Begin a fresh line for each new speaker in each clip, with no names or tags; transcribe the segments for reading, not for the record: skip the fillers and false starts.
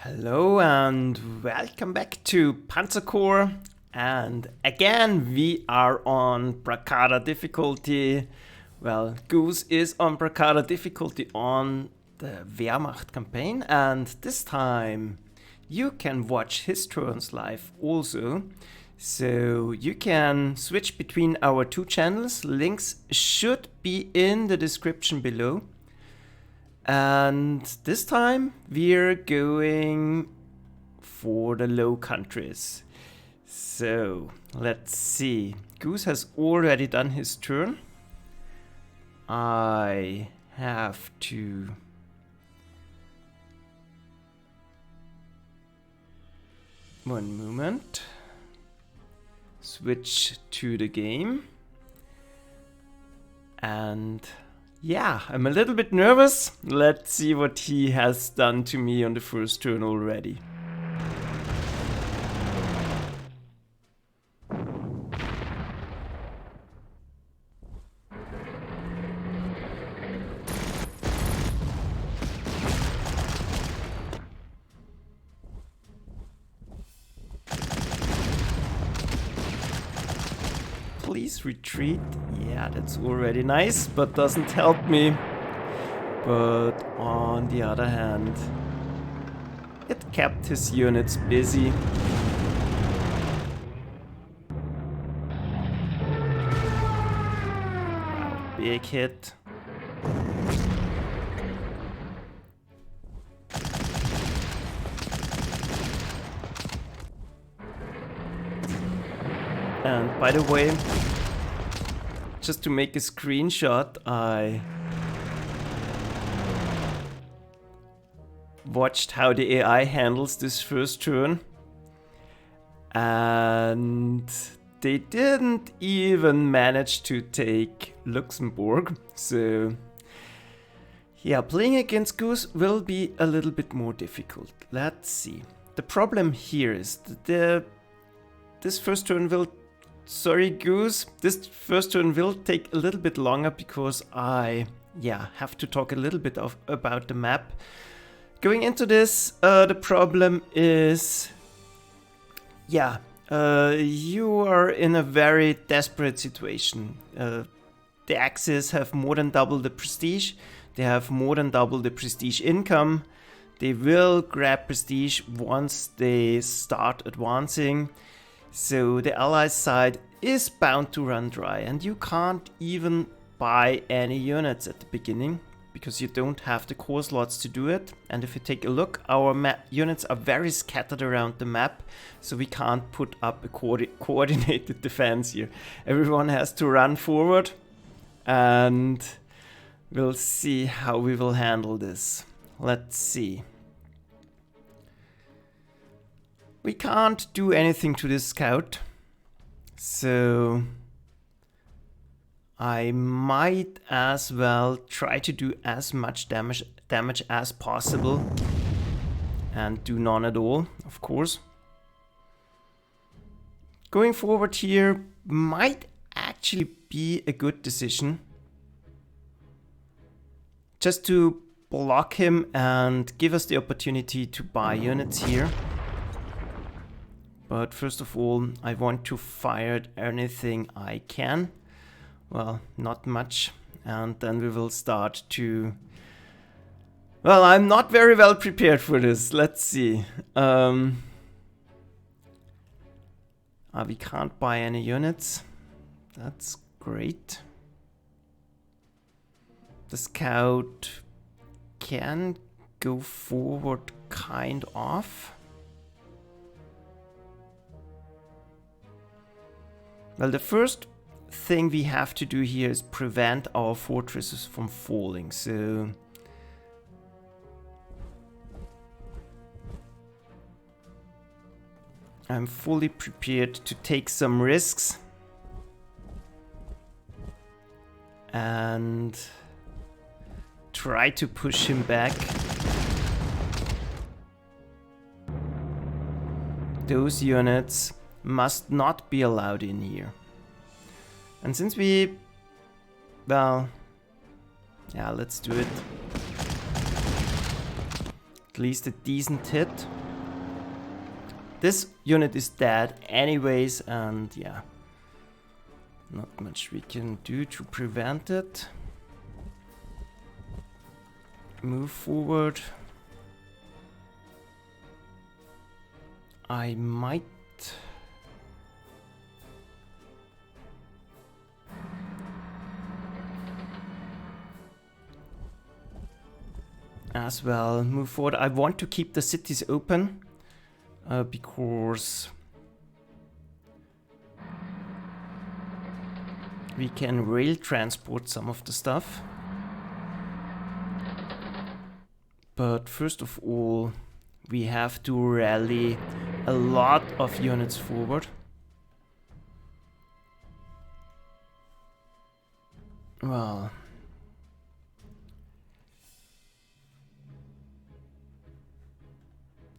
Hello and welcome back to Panzer Corps, and again we are on braccada difficulty. Well, Goose is on braccada difficulty on the Wehrmacht campaign, and this time you can watch his turns live also. So you can switch between our two channels. Links should be in the description below. And this time we're going for the Low Countries. So let's see. Goose has already done his turn. I have to one moment. Switch to the game. And yeah, I'm a little bit nervous. Let's see what he has done to me on the first turn already. Please retreat. Yeah, that's already nice, but doesn't help me. But on the other hand, it kept his units busy. Wow, big hit. And by the way, just to make a screenshot, I watched how the AI handles this first turn, and they didn't even manage to take Luxembourg. So yeah, playing against Goose will be a little bit more difficult. Let's see. The problem here is that this first turn will... Sorry, Goose. This first turn will take a little bit longer because I, have to talk a little bit about the map. Going into this, the problem is, you are in a very desperate situation. The Axis have more than double the prestige. They have more than double the prestige income. They will grab prestige once they start advancing. So the Allies side is bound to run dry, and you can't even buy any units at the beginning because you don't have the core slots to do it. And if you take a look, our units are very scattered around the map, so we can't put up a coordinated defense here. Everyone has to run forward, and we'll see how we will handle this. Let's see. We can't do anything to this scout, so I might as well try to do as much damage as possible and do none at all, of course. Going forward here might actually be a good decision, just to block him and give us the opportunity to buy units here. But first of all, I want to fire anything I can. Well, not much. And then we will start to... Well, I'm not very well prepared for this. Let's see. We can't buy any units. That's great. The scout can go forward, kind of. Well, the first thing we have to do here is prevent our fortresses from falling, so... I'm fully prepared to take some risks. And try to push him back. Those units must not be allowed in here. And since we... Well... Yeah, let's do it. least a decent hit. This unit is dead anyways, and yeah, not much we can do to prevent it. Move forward. I might... as well move forward. I want to keep the cities open because we can rail transport some of the stuff. But first of all, we have to rally a lot of units forward. Well,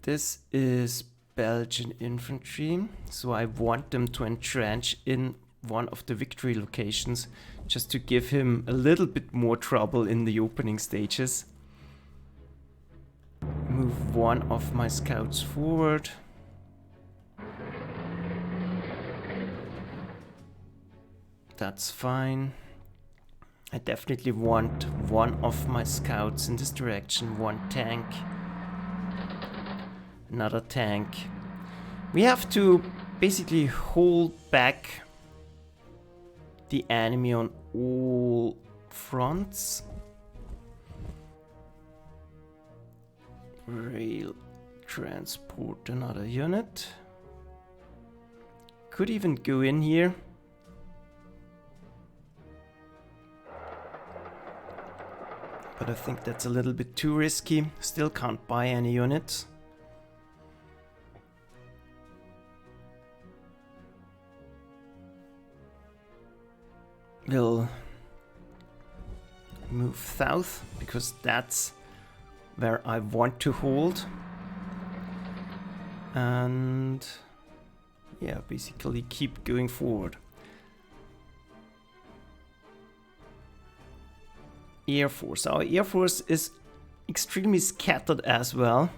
this is Belgian infantry, so I want them to entrench in one of the victory locations just to give him a little bit more trouble in the opening stages. Move one of my scouts forward. That's fine. I definitely want one of my scouts in this direction, one tank. Another tank. We have to basically hold back the enemy on all fronts. Rail transport another unit. Could even go in here. But I think that's a little bit too risky. Still can't buy any units. We'll move south because that's where I want to hold. And yeah, basically keep going forward. Air Force. Our Air Force is extremely scattered as well.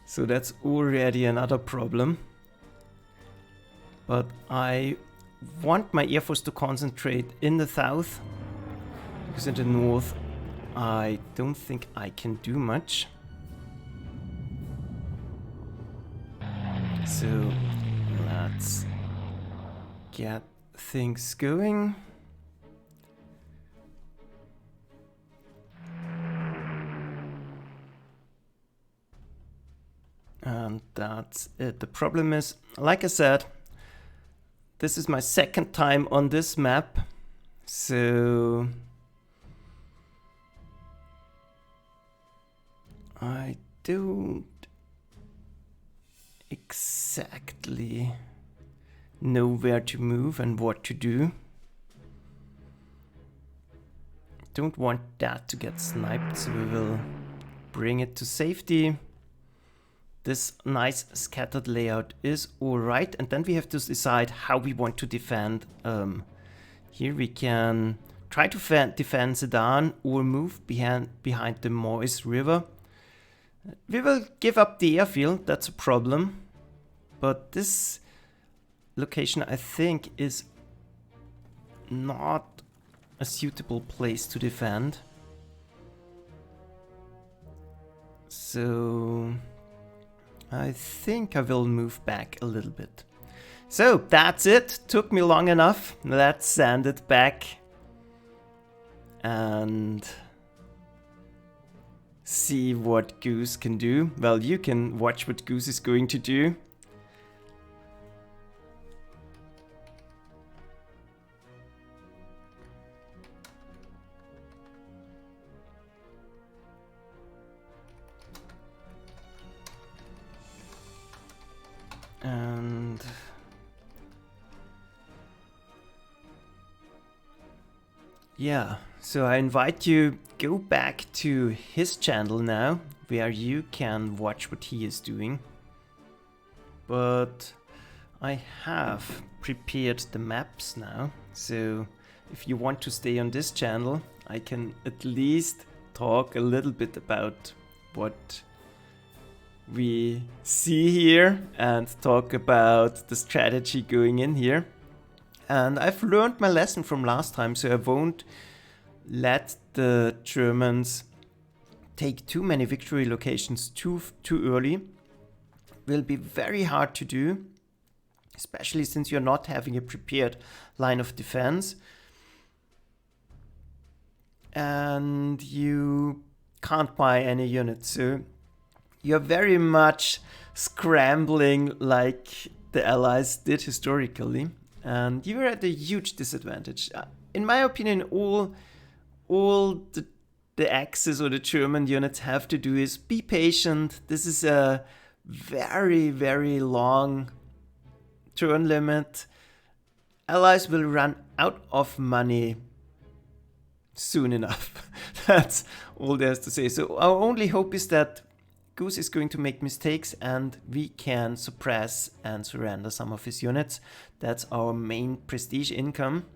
So that's already another problem. But I want my Air Force to concentrate in the south. Because in the north, I don't think I can do much. So let's get things going. And that's it. The problem is, like I said, this is my second time on this map. So I don't exactly know where to move and what to do. Don't want that to get sniped, so we will bring it to safety. This nice scattered layout is alright, and then we have to decide how we want to defend. Here we can try to defend Sudan or move behind the Moise River. We will give up the airfield, that's a problem. But this location, I think, is not a suitable place to defend. So I think I will move back a little bit. So that's it. Took me long enough. Let's send it back and see what Goose can do. Well, you can watch what Goose is going to do. And yeah, so I invite you, go back to his channel now, where you can watch what he is doing. But I have prepared the maps now, so if you want to stay on this channel, I can at least talk a little bit about what we see here and talk about the strategy going in here. And I've learned my lesson from last time, so I won't let the Germans take too many victory locations too early. Will be very hard to do, especially since you're not having a prepared line of defense. And you can't buy any units, so you're very much scrambling like the Allies did historically. And you're at a huge disadvantage. In my opinion, all the Axis or the German units have to do is be patient. This is a very, very long turn limit. Allies will run out of money soon enough. That's all there's to say. So our only hope is that Goose is going to make mistakes and we can suppress and surrender some of his units. That's our main prestige income.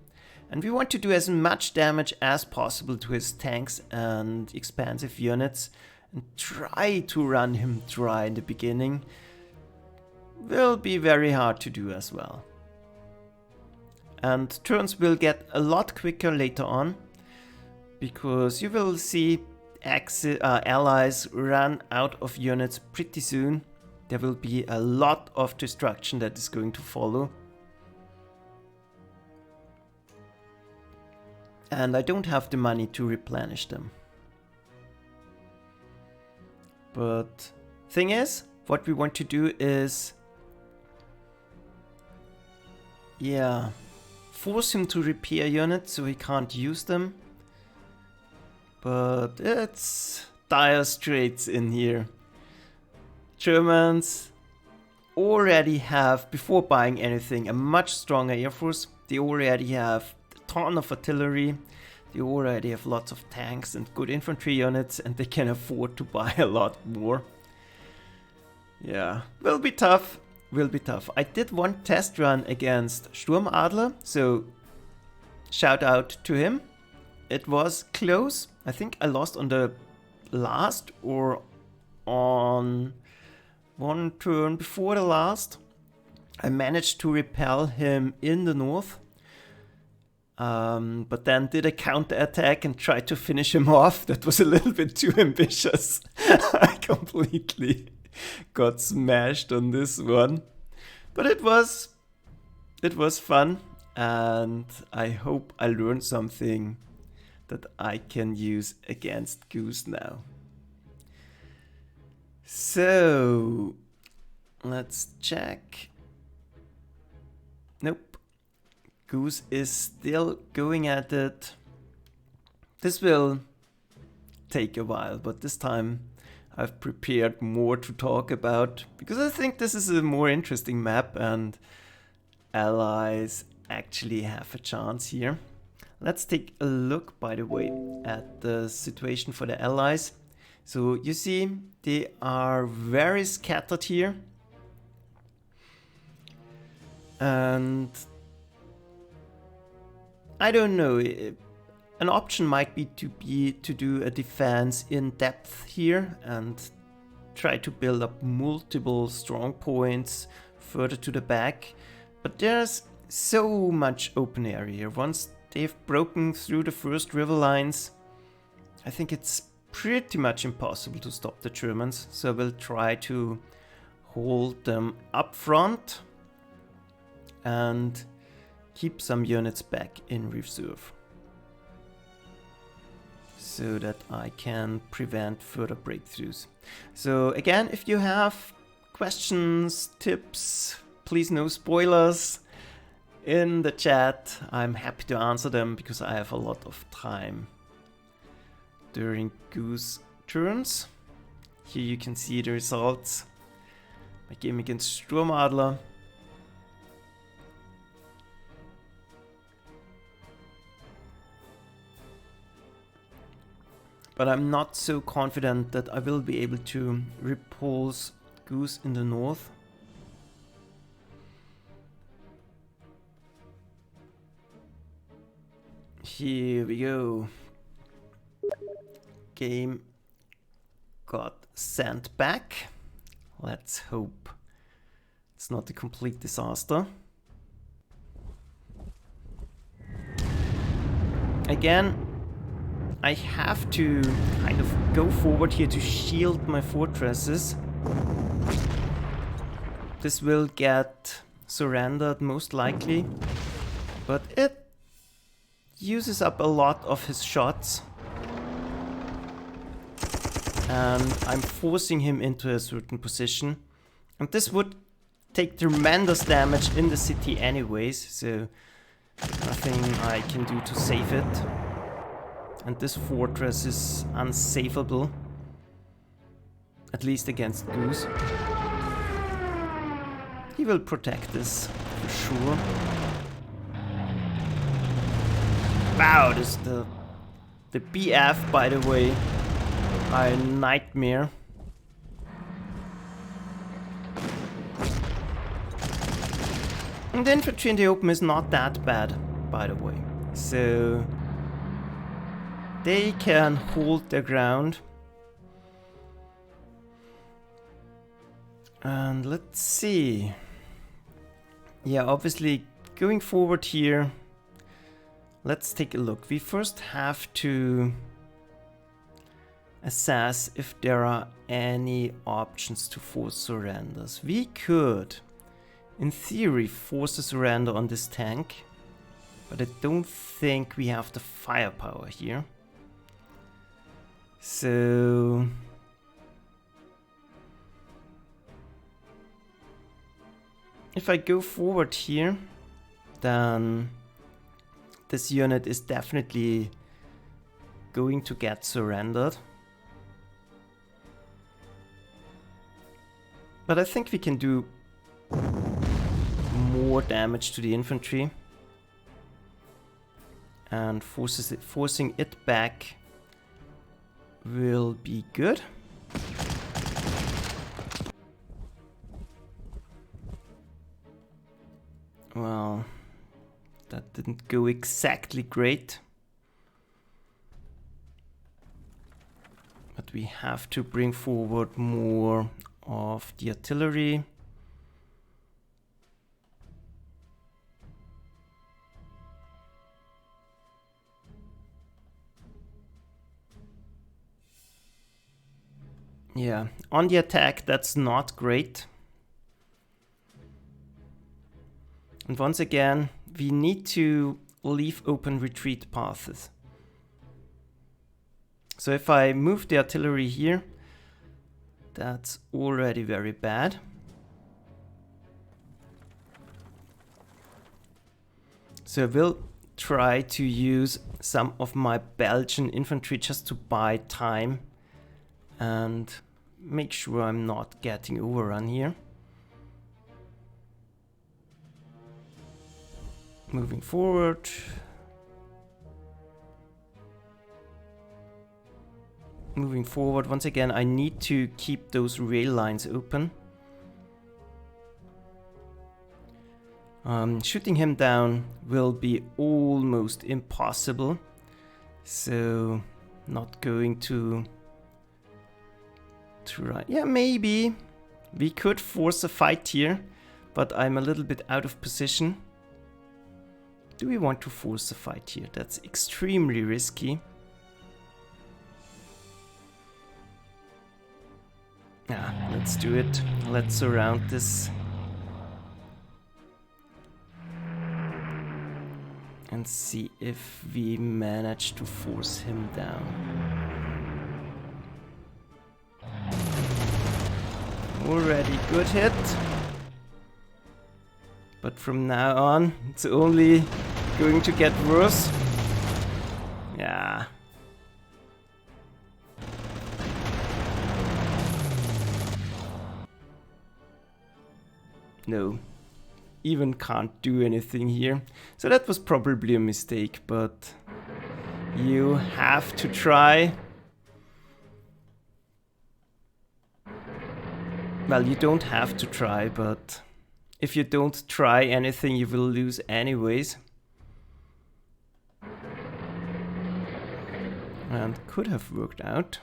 And we want to do as much damage as possible to his tanks and expansive units and try to run him dry in the beginning. Will be very hard to do as well. And turns will get a lot quicker later on, because you will see allies run out of units pretty soon. There will be a lot of destruction that is going to follow. And I don't have the money to replenish them. But thing is, what we want to do is, force him to repair units so he can't use them. But it's dire straits in here. Germans already have, before buying anything, a much stronger air force. They already have a ton of artillery. They already have lots of tanks and good infantry units, and they can afford to buy a lot more. Yeah, will be tough. Will be tough. I did one test run against Sturmadler, so shout out to him. It was close. I think I lost on the last or on one turn before the last. I managed to repel him in the north, but then did a counter-attack and tried to finish him off. That was a little bit too ambitious. I completely got smashed on this one. But it was fun, and I hope I learned something that I can use against Goose now. So, let's check. Nope. Goose is still going at it. This will take a while, but this time I've prepared more to talk about, because I think this is a more interesting map and allies actually have a chance here. Let's take a look, by the way, at the situation for the allies. So you see, they are very scattered here. And I don't know, an option might be to do a defense in depth here and try to build up multiple strong points further to the back. But there's so much open area here. Once they've broken through the first river lines, I think it's pretty much impossible to stop the Germans. So we'll try to hold them up front and keep some units back in reserve, so that I can prevent further breakthroughs. So again, if you have questions, tips, please no spoilers in the chat. I'm happy to answer them because I have a lot of time during Goose turns. Here you can see the results. My game against Sturmadler. But I'm not so confident that I will be able to repulse Goose in the north. Here we go. Game got sent back. Let's hope it's not a complete disaster. Again, I have to kind of go forward here to shield my fortresses. This will get surrendered most likely, but it uses up a lot of his shots. And I'm forcing him into a certain position. And this would take tremendous damage in the city anyways, so nothing I can do to save it. And this fortress is unsavable, at least against Goose. He will protect this for sure. Wow, this the BF, by the way, are a nightmare. And the infantry in the open is not that bad, by the way. So they can hold their ground. And let's see. Yeah, obviously going forward here, let's take a look. We first have to assess if there are any options to force surrenders. We could, in theory, force a surrender on this tank, but I don't think we have the firepower here. So if I go forward here, then this unit is definitely going to get surrendered. But I think we can do more damage to the infantry. And forcing it back will be good. Well, that didn't go exactly great. But we have to bring forward more of the artillery. Yeah, on the attack, that's not great. And once again, we need to leave open retreat paths. So if I move the artillery here, that's already very bad. So I will try to use some of my Belgian infantry just to buy time and make sure I'm not getting overrun here. Moving forward. Moving forward, once again, I need to keep those rail lines open. Shooting him down will be almost impossible. So, not going to try. Yeah, maybe we could force a fight here, but I'm a little bit out of position. Do we want to force a fight here? That's extremely risky. Yeah, let's do it. Let's surround this. And see if we manage to force him down. Already good hit. But from now on, it's only going to get worse. Yeah. No. Even can't do anything here. So that was probably a mistake, but you have to try. Well, you don't have to try, but if you don't try anything, you will lose anyways. And could have worked out.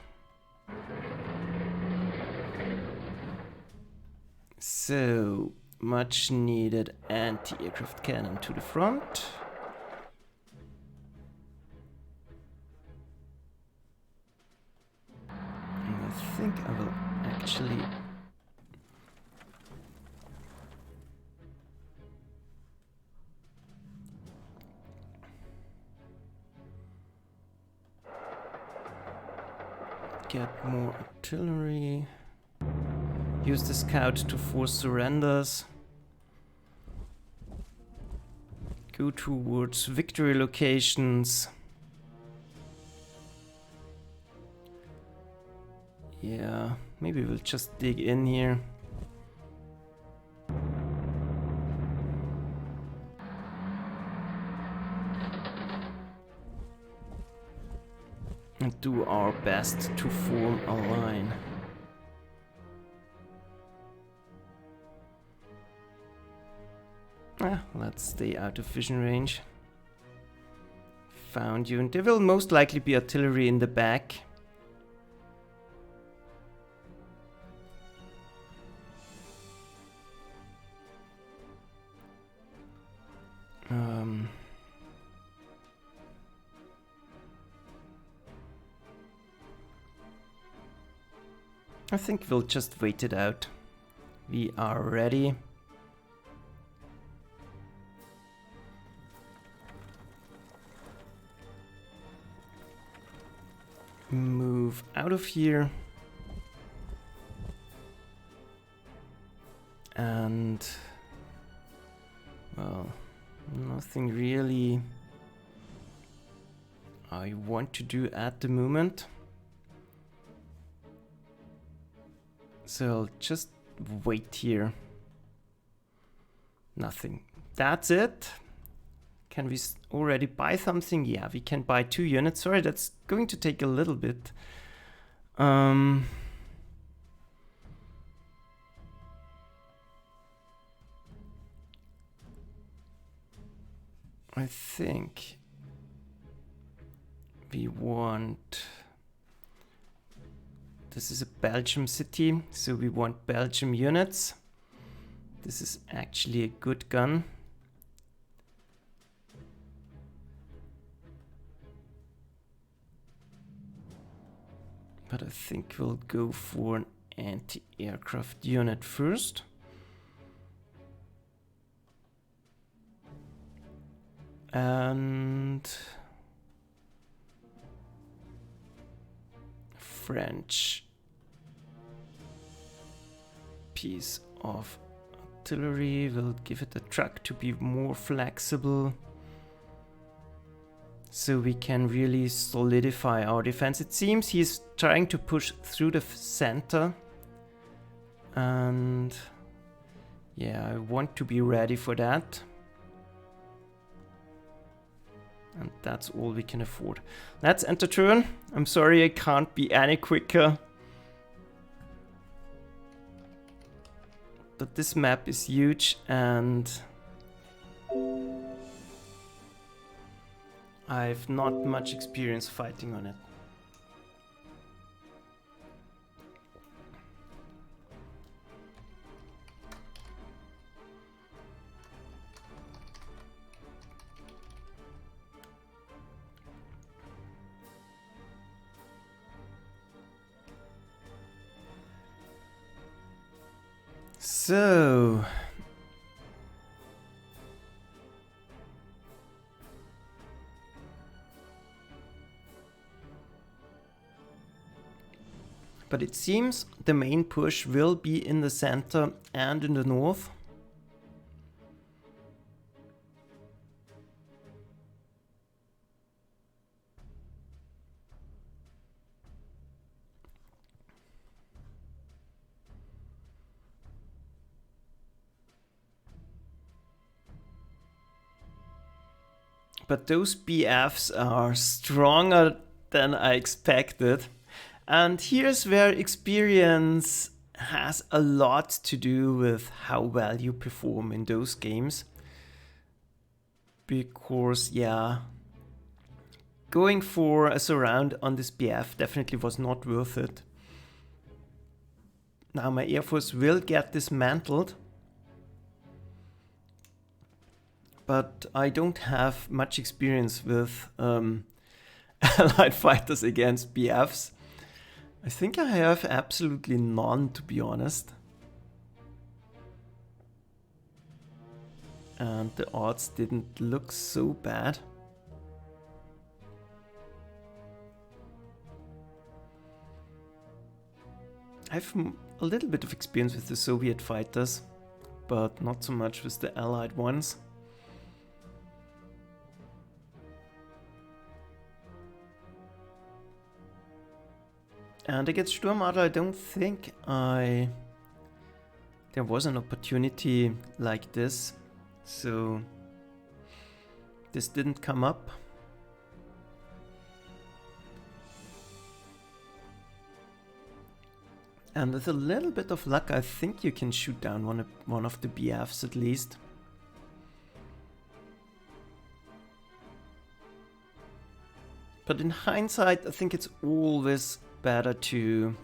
So, much needed anti-aircraft cannon to the front. And I think I will actually get more artillery. Use the scout to force surrenders. Go towards victory locations. Yeah, maybe we'll just dig in here. And do our best to form a line. Let's stay out of vision range. Found you, and there will most likely be artillery in the back. I think we'll just wait it out. We are ready. Move out of here. And well, nothing really I want to do at the moment. So I'll just wait here. Nothing. That's it. Can we already buy something? Yeah, we can buy 2 units. Sorry, that's going to take a little bit. I think we want... This is a Belgium city, so we want Belgium units. This is actually a good gun. But I think we'll go for an anti-aircraft unit first. And French piece of artillery. We'll give it a truck to be more flexible, so we can really solidify our defense. It seems he's trying to push through the center, and yeah, I want to be ready for that. And that's all we can afford. Let's enter turn. I'm sorry I can't be any quicker. But this map is huge and I've not much experience fighting on it. So, but it seems the main push will be in the center and in the north. But those BFs are stronger than I expected. And here's where experience has a lot to do with how well you perform in those games. Because, yeah, going for a surround on this BF definitely was not worth it. Now my air force will get dismantled. But I don't have much experience with Allied fighters against BFs. I think I have absolutely none, to be honest. And the odds didn't look so bad. I have a little bit of experience with the Soviet fighters, but not so much with the Allied ones. And against Sturmadler, I don't think there was an opportunity like this, so this didn't come up. And with a little bit of luck, I think you can shoot down one of the BFs at least. But in hindsight, I think it's always better to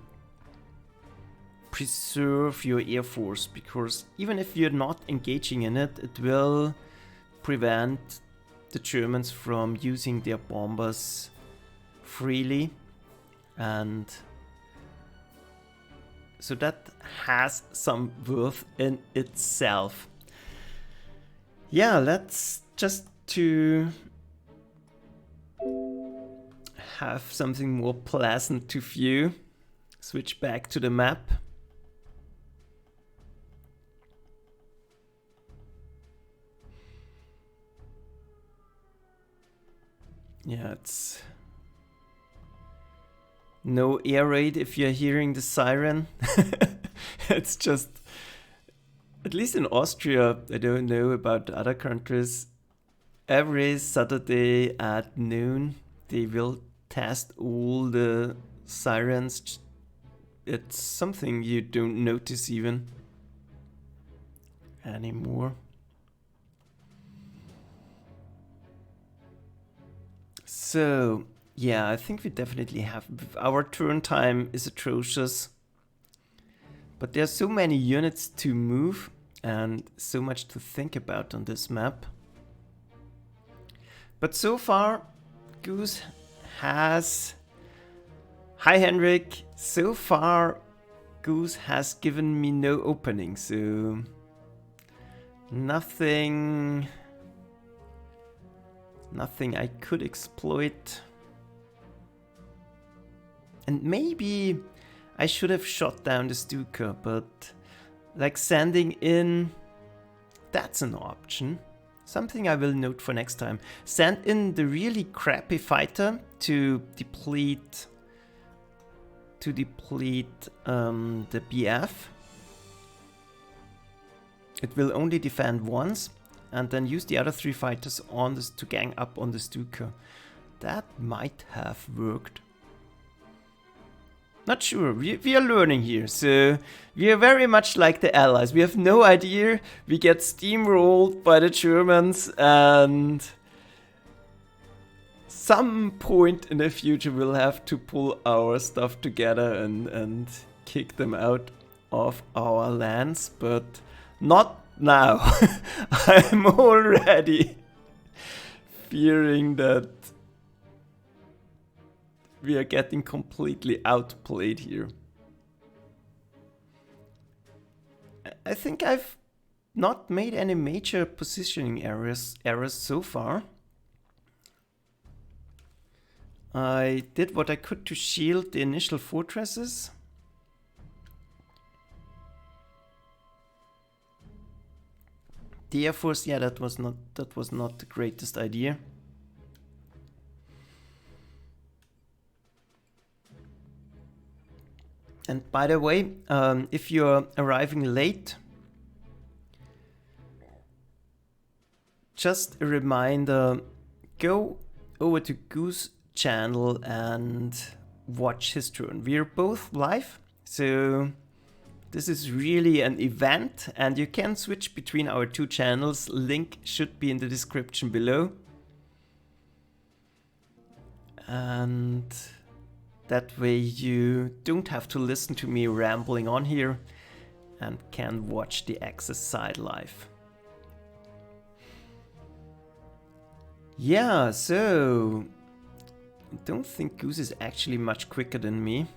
preserve your air force, because even if you're not engaging in it, it will prevent the Germans from using their bombers freely, and so that has some worth in itself. Yeah, let's just to have something more pleasant to view. Switch back to the map. Yeah, it's no air raid if you're hearing the siren. It's just, at least in Austria, I don't know about other countries, every Saturday at noon they will test all the sirens. It's something you don't notice even anymore. So yeah, I think we definitely have, our turn time is atrocious, but there's so many units to move and so much to think about on this map. But so far, Goose has... Hi Henrik, so far Goose has given me no opening, so nothing I could exploit. And maybe I should have shot down the Stuka, but like sending in, that's an option. Something I will note for next time. Send in the really crappy fighter to deplete the BF. It will only defend once, and then use the other 3 fighters on this to gang up on the Stuka. That might have worked. Not sure, we are learning here, so we are very much like the Allies. We have no idea, we get steamrolled by the Germans, and some point in the future we'll have to pull our stuff together and kick them out of our lands, but not now. I'm already fearing that we are getting completely outplayed here. I think I've not made any major positioning errors so far. I did what I could to shield the initial fortresses. The Air Force, yeah, that was not the greatest idea. And by the way, if you're arriving late, just a reminder, go over to Goose channel and watch his turn. We're both live, so this is really an event, and you can switch between our 2 channels. Link should be in the description below. And That way you don't have to listen to me rambling on here and can watch the Axis side live. Yeah, so I don't think Goose is actually much quicker than me.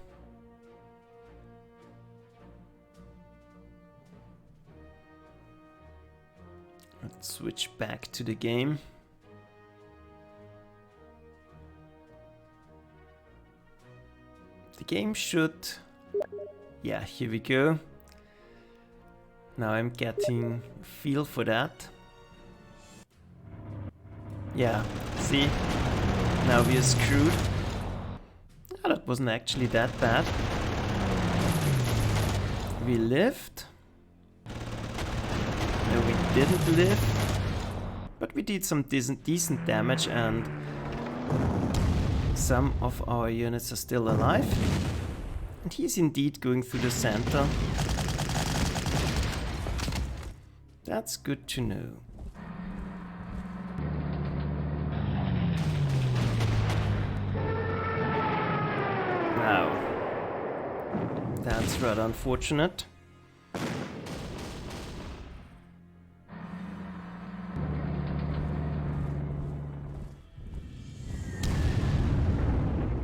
Let's switch back to the game. The game should... Yeah, here we go. Now I'm getting a feel for that. Yeah, see? Now we are screwed. Oh, that wasn't actually that bad. We lived. No, we didn't live. But we did some decent damage, and some of our units are still alive. And he's indeed going through the center. That's good to know. Wow. That's rather unfortunate.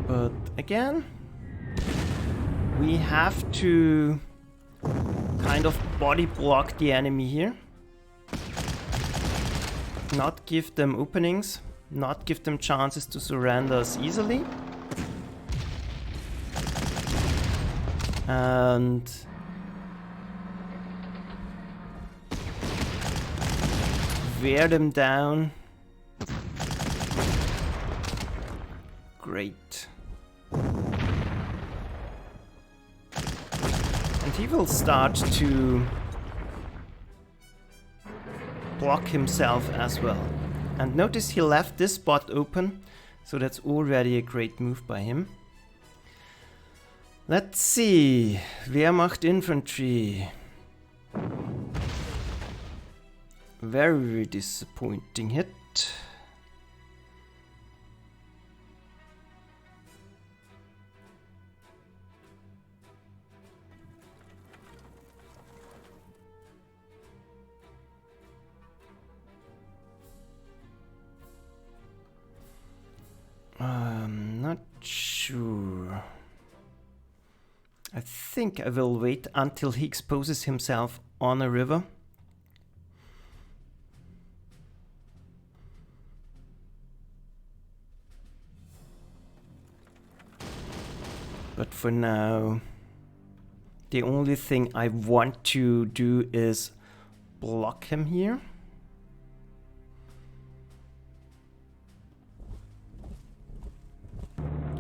But again, we have to kind of body block the enemy here. Not give them openings, not give them chances to surrender us easily. And wear them down. Great. And he will start to block himself as well. And notice he left this spot open, so that's already a great move by him. Let's see. Wehrmacht infantry. Very disappointing hit. I'm not sure. I think I will wait until he exposes himself on a river. But for now, the only thing I want to do is block him here.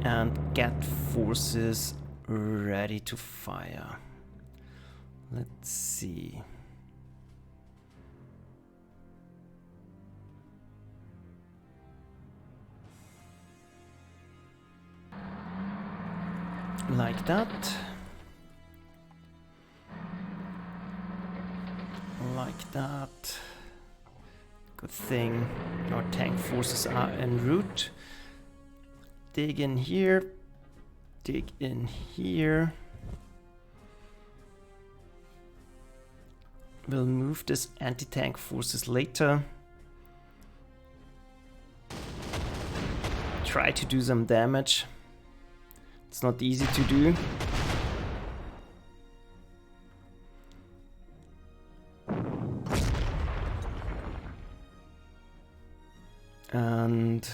And get forces ready to fire. Let's see. Like that. Like that. Good thing our tank forces are en route. Dig in here. Dig in here. We'll move this anti-tank forces later. Try to do some damage. It's not easy to do. And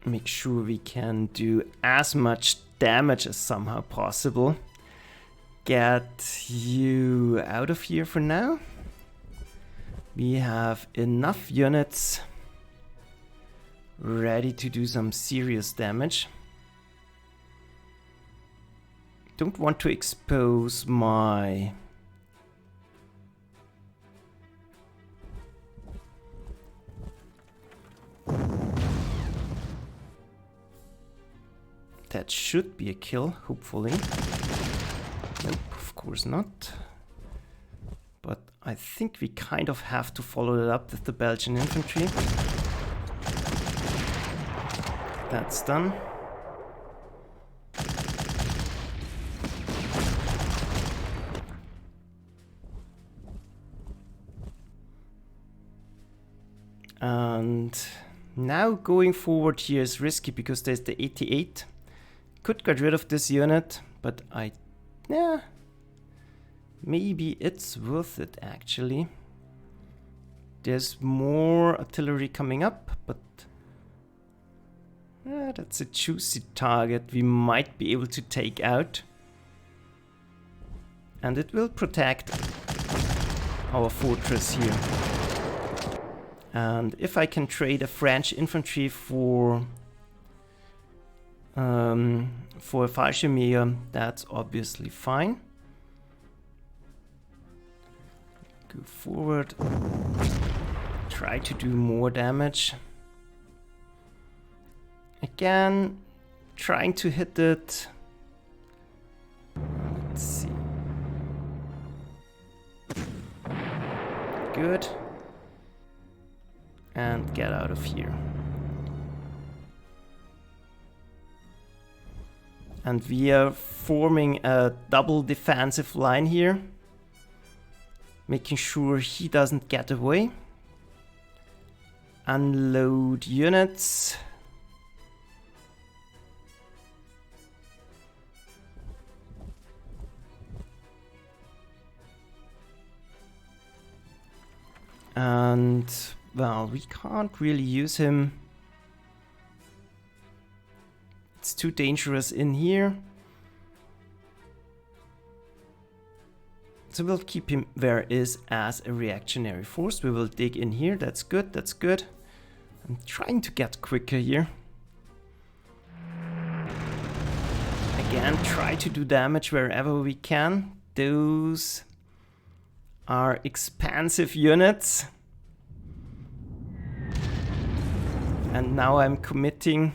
make sure we can do as much damage as somehow possible. Get you out of here for now. We have enough units ready to do some serious damage. Don't want to expose my that should be a kill, hopefully. Nope, of course not. But I think we kind of have to follow it up with the Belgian infantry. That's done. And now going forward here is risky because there's the 88. Could get rid of this unit, but yeah, maybe it's worth it actually. There's more artillery coming up, but that's a juicy target we might be able to take out. And it will protect our fortress here. And if I can trade a French infantry for a Fallschirmjäger, that's obviously fine. Go forward. Try to do more damage. Again, trying to hit it. Let's see. Good. And get out of here. And we are forming a double defensive line here, making sure he doesn't get away. Unload units. And well, we can't really use him. It's too dangerous in here. So we'll keep him where he is as a reactionary force. We will dig in here. That's good, that's good. I'm trying to get quicker here. Again, try to do damage wherever we can. Those are expansive units. And now I'm committing.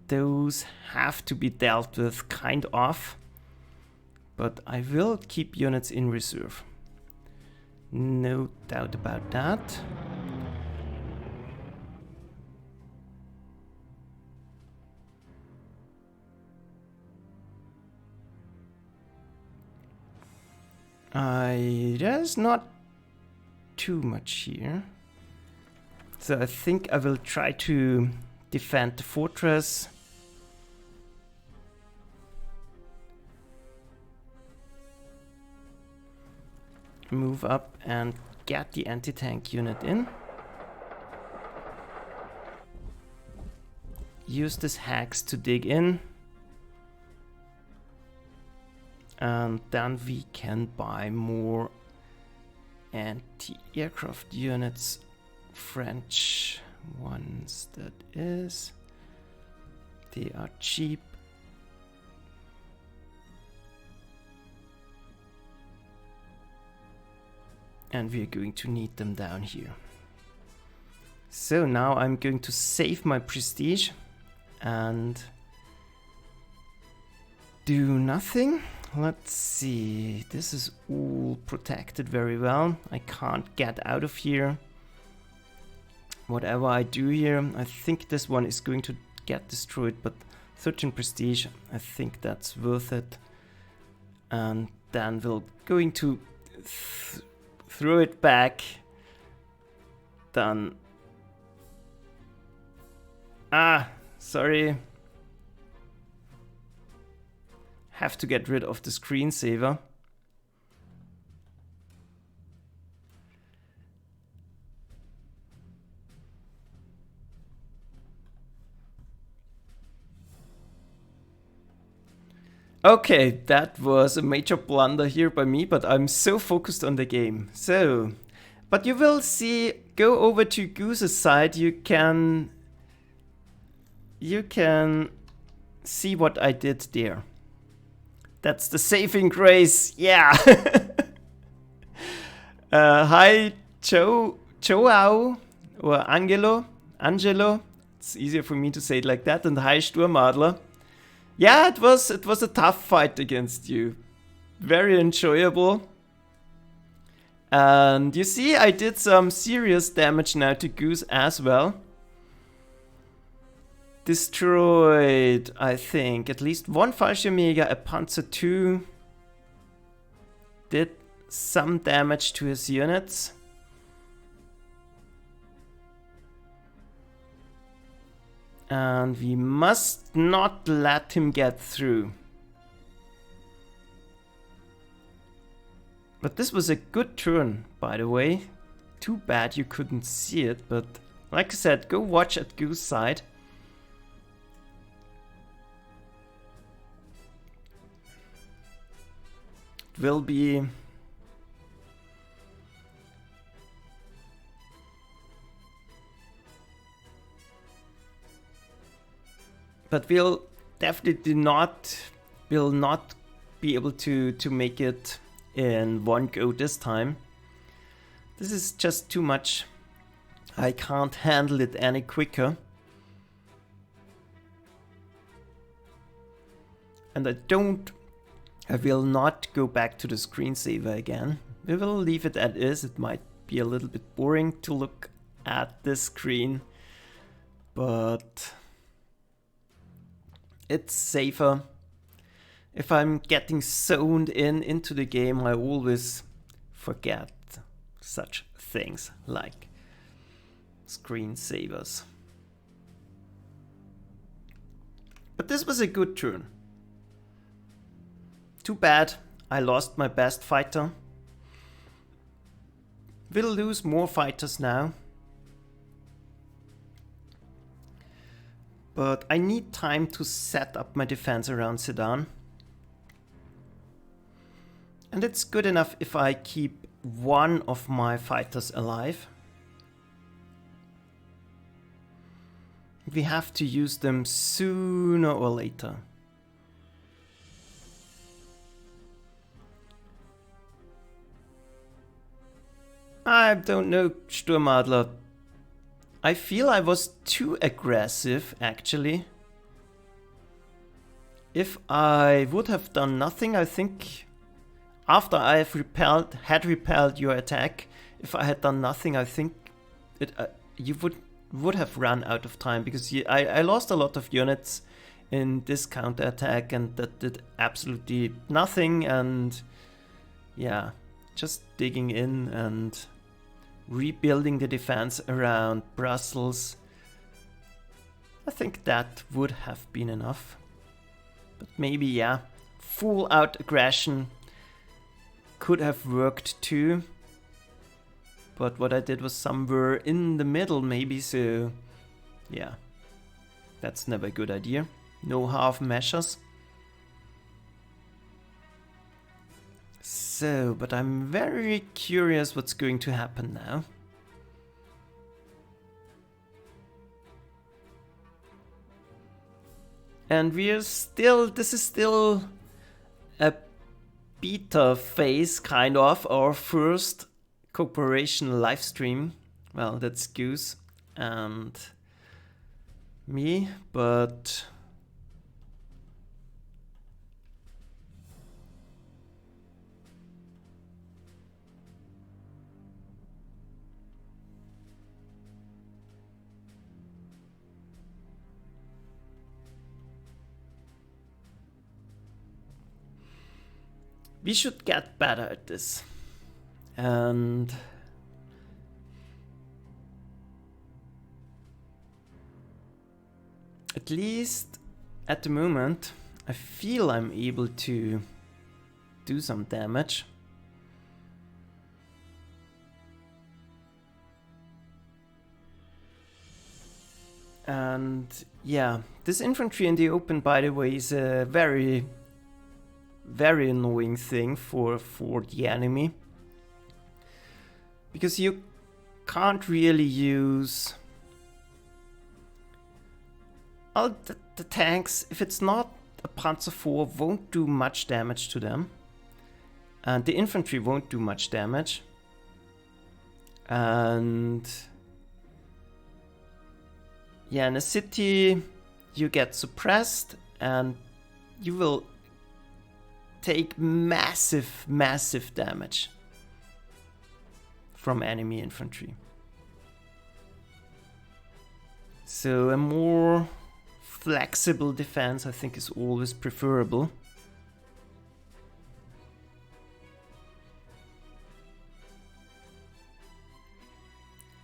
Those have to be dealt with, kind of. But I will keep units in reserve. No doubt about that. There's not too much here. So I think I will try to defend the fortress. Move up and get the anti-tank unit in. Use this hex to dig in. And then we can buy more anti-aircraft units. French ones, that is. They are cheap. And we're going to need them down here. So now I'm going to save my prestige and do nothing. Let's see, this is all protected very well. I can't get out of here. Whatever I do here, I think this one is going to get destroyed, but 13 prestige, I think that's worth it. And then we're going to throw it back. Done. Sorry. Have to get rid of the screensaver. Okay, that was a major blunder here by me, but I'm so focused on the game. So, but you will see, go over to Goose's side, you can see what I did there. That's the saving grace, yeah. Hi, Joao or Angelo. It's easier for me to say it like that. And hi, Sturmadler. Yeah, it was a tough fight against you. Very enjoyable. And you see, I did some serious damage now to Goose as well. Destroyed, I think, at least one Fallschirmjäger, a Panzer II. Did some damage to his units. And we must not let him get through. But this was a good turn, by the way. Too bad you couldn't see it, but like I said, go watch at Goose's side. It will be... But we'll definitely will not be able to make it in one go this time. This is just too much. I can't handle it any quicker. And I will not go back to the screensaver again. We will leave it as is. It might be a little bit boring to look at this screen, but it's safer. If I'm getting zoned into the game, I always forget such things like screensavers. But this was a good turn. Too bad I lost my best fighter. We'll lose more fighters now. But I need time to set up my defense around Sudan. And it's good enough if I keep one of my fighters alive. We have to use them sooner or later. I don't know, Sturmadler. I feel I was too aggressive, actually. If I would have done nothing, I think after I have repelled your attack, if I had done nothing, I think you would have run out of time, because I lost a lot of units in this counter attack, and that did absolutely nothing. And yeah, just digging in and rebuilding the defense around Brussels, I think that would have been enough. But maybe, yeah, full out aggression could have worked too. But what I did was somewhere in the middle maybe, so yeah, that's never a good idea. No half measures. So, but I'm very curious what's going to happen now. And this is still a beta phase, kind of, our first cooperation live stream. Well, that's Goose and me, but we should get better at this. And at least at the moment, I feel I'm able to do some damage. And yeah, this infantry in the open, by the way, is a very annoying thing for the enemy, because you can't really use all the tanks. If it's not a Panzer IV, won't do much damage to them, and the infantry won't do much damage, and yeah, in a city you get suppressed and you will take massive damage. from enemy infantry. So a more flexible defense, I think, is always preferable.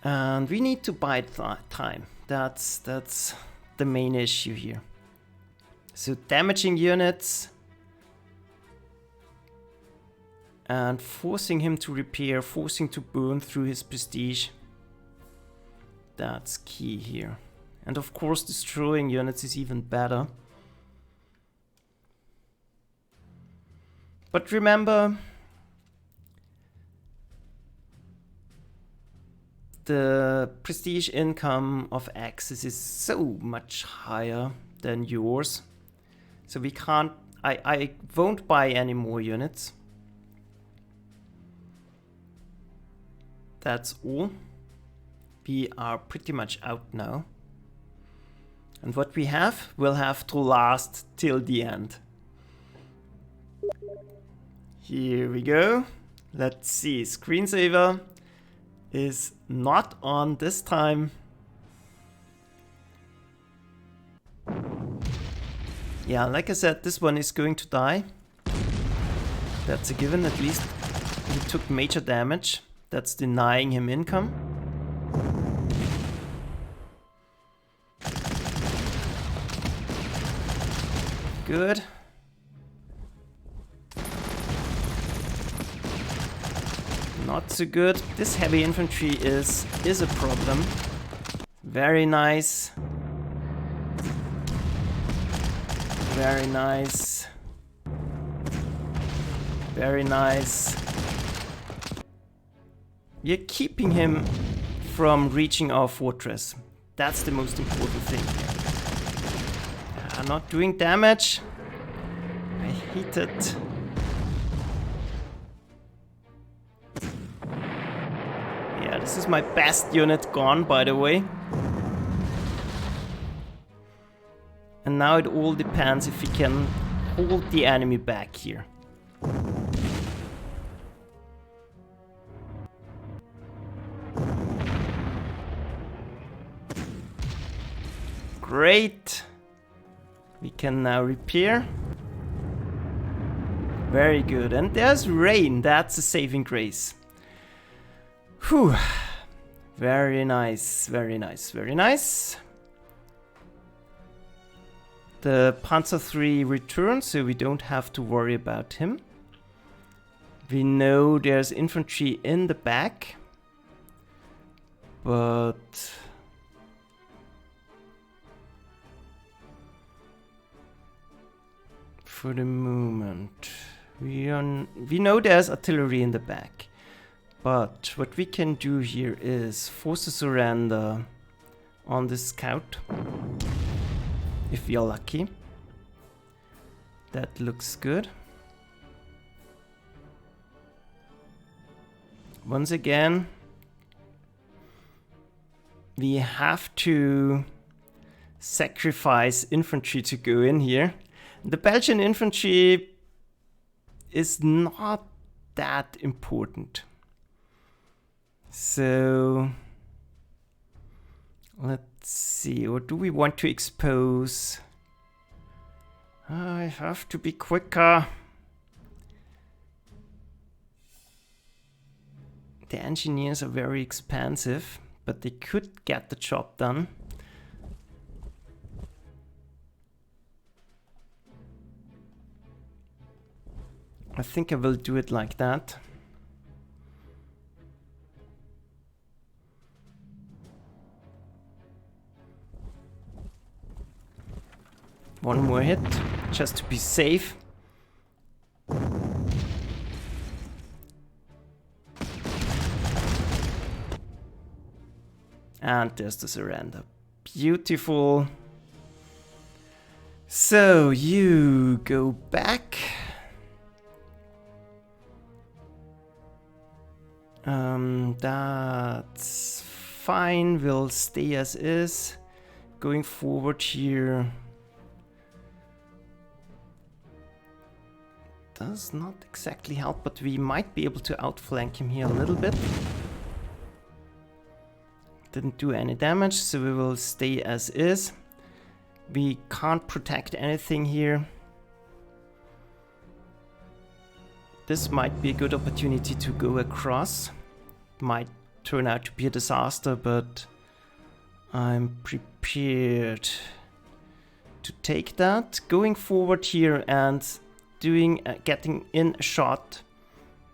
And we need to buy time. That's the main issue here. So damaging units and forcing him to repair, forcing to burn through his prestige. That's key here. And of course destroying units is even better. But remember, the prestige income of Axis is so much higher than yours. So we can't, I won't buy any more units. That's all. We are pretty much out now. And what we have will have to last till the end. Here we go. Let's see, screensaver is not on this time. Yeah, like I said, this one is going to die. That's a given, at least he took major damage. That's denying him income. Good. Not so good. This heavy infantry is a problem. Very nice. Very nice. Very nice. We're keeping him from reaching our fortress. That's the most important thing here. Not doing damage. I hate it. Yeah, this is my best unit gone, by the way. And now it all depends if we can hold the enemy back here. Great. We can now repair. Very good. And there's rain. That's a saving grace. Whew. Very nice. Very nice. Very nice. The Panzer III returns, so we don't have to worry about him. We know there's infantry in the back. But for the moment, we know there's artillery in the back. But what we can do here is force a surrender on the scout. If we are lucky. That looks good. Once again, we have to sacrifice infantry to go in here. The Belgian infantry is not that important. So let's see, or do we want to expose? I have to be quicker. The engineers are very expensive, but they could get the job done. I think I will do it like that. One more hit, just to be safe. And there's the surrender. Beautiful. So you go back. That's fine. We'll stay as is. Going forward here does not exactly help, but we might be able to outflank him here a little bit. Didn't do any damage, so we will stay as is. We can't protect anything here. This might be a good opportunity to go across. Might turn out to be a disaster, but I'm prepared to take that. Going forward here and getting in a shot.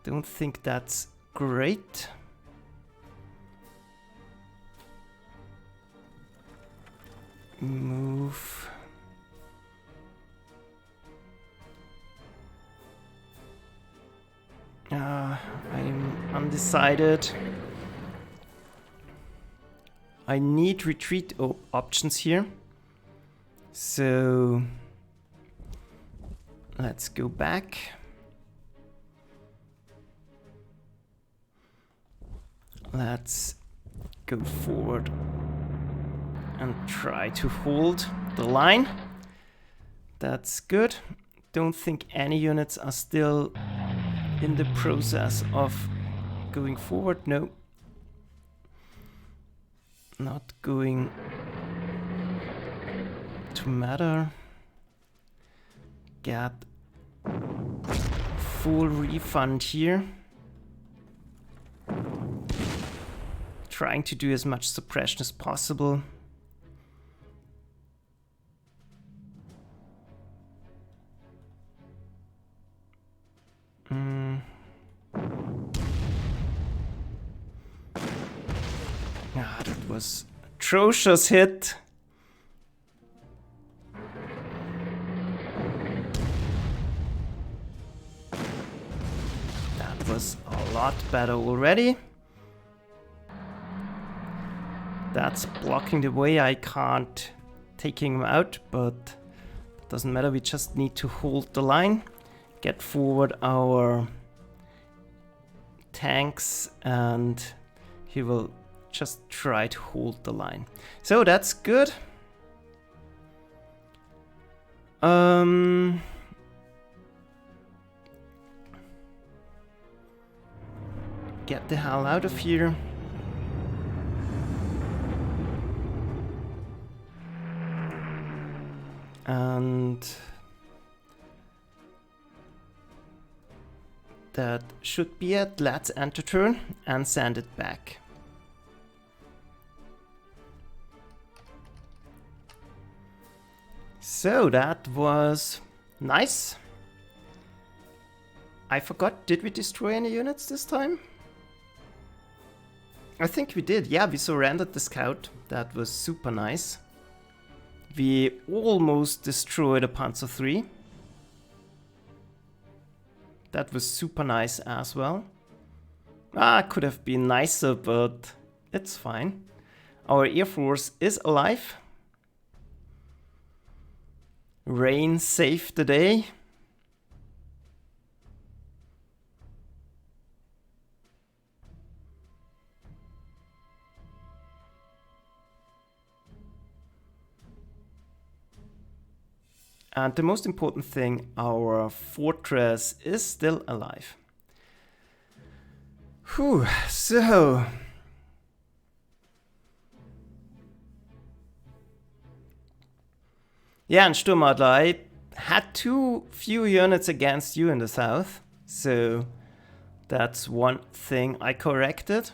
Don't think that's great. Move. I'm undecided. I need retreat options here. So let's go back. Let's go forward and try to hold the line. That's good. Don't think any units are still in the process of going forward. No. Not going to matter. Get full refund here. Trying to do as much suppression as possible. That was atrocious hit. That was a lot better already. That's blocking the way. I can't take him out, but it doesn't matter. We just need to hold the line, get forward our tanks, and he will just try to hold the line. So that's good. Get the hell out of here. And that should be it. Let's enter turn and send it back. So that was nice. I forgot, did we destroy any units this time? I think we did. Yeah, we surrendered the scout. That was super nice. We almost destroyed a Panzer III. That was super nice as well. Could have been nicer, but it's fine. Our Air Force is alive. Rain saved the day. And the most important thing, our fortress is still alive. Whew, so... Yeah, and Sturmadler, I had too few units against you in the south, so that's one thing I corrected.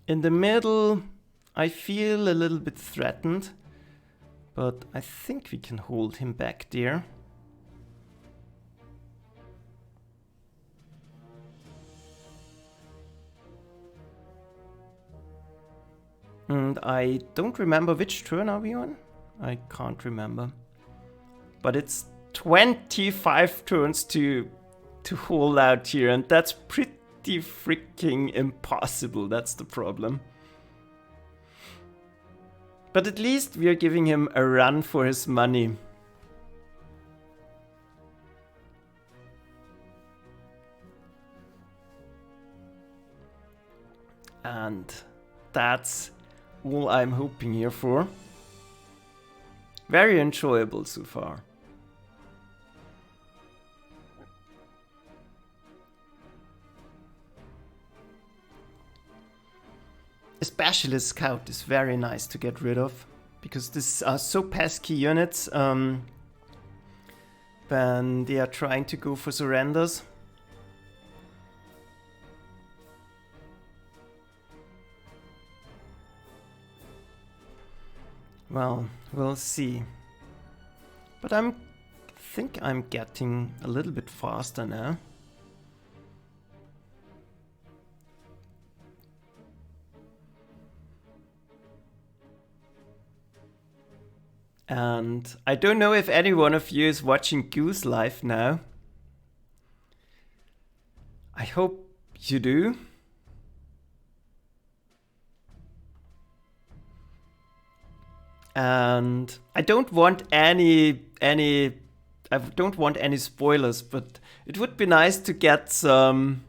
In the middle, I feel a little bit threatened. But I think we can hold him back there. And I don't remember which turn are we on? I can't remember. But it's 25 turns to hold out here, and that's pretty freaking impossible. That's the problem. But at least we are giving him a run for his money. And that's all I'm hoping here for. Very enjoyable so far. especially the scout is very nice to get rid of, because these are so pesky units when they are trying to go for surrenders. Well, we'll see. But I think I'm getting a little bit faster now. And I don't know if any one of you is watching Goose live now. I hope you do. And I don't want any spoilers, but it would be nice to get some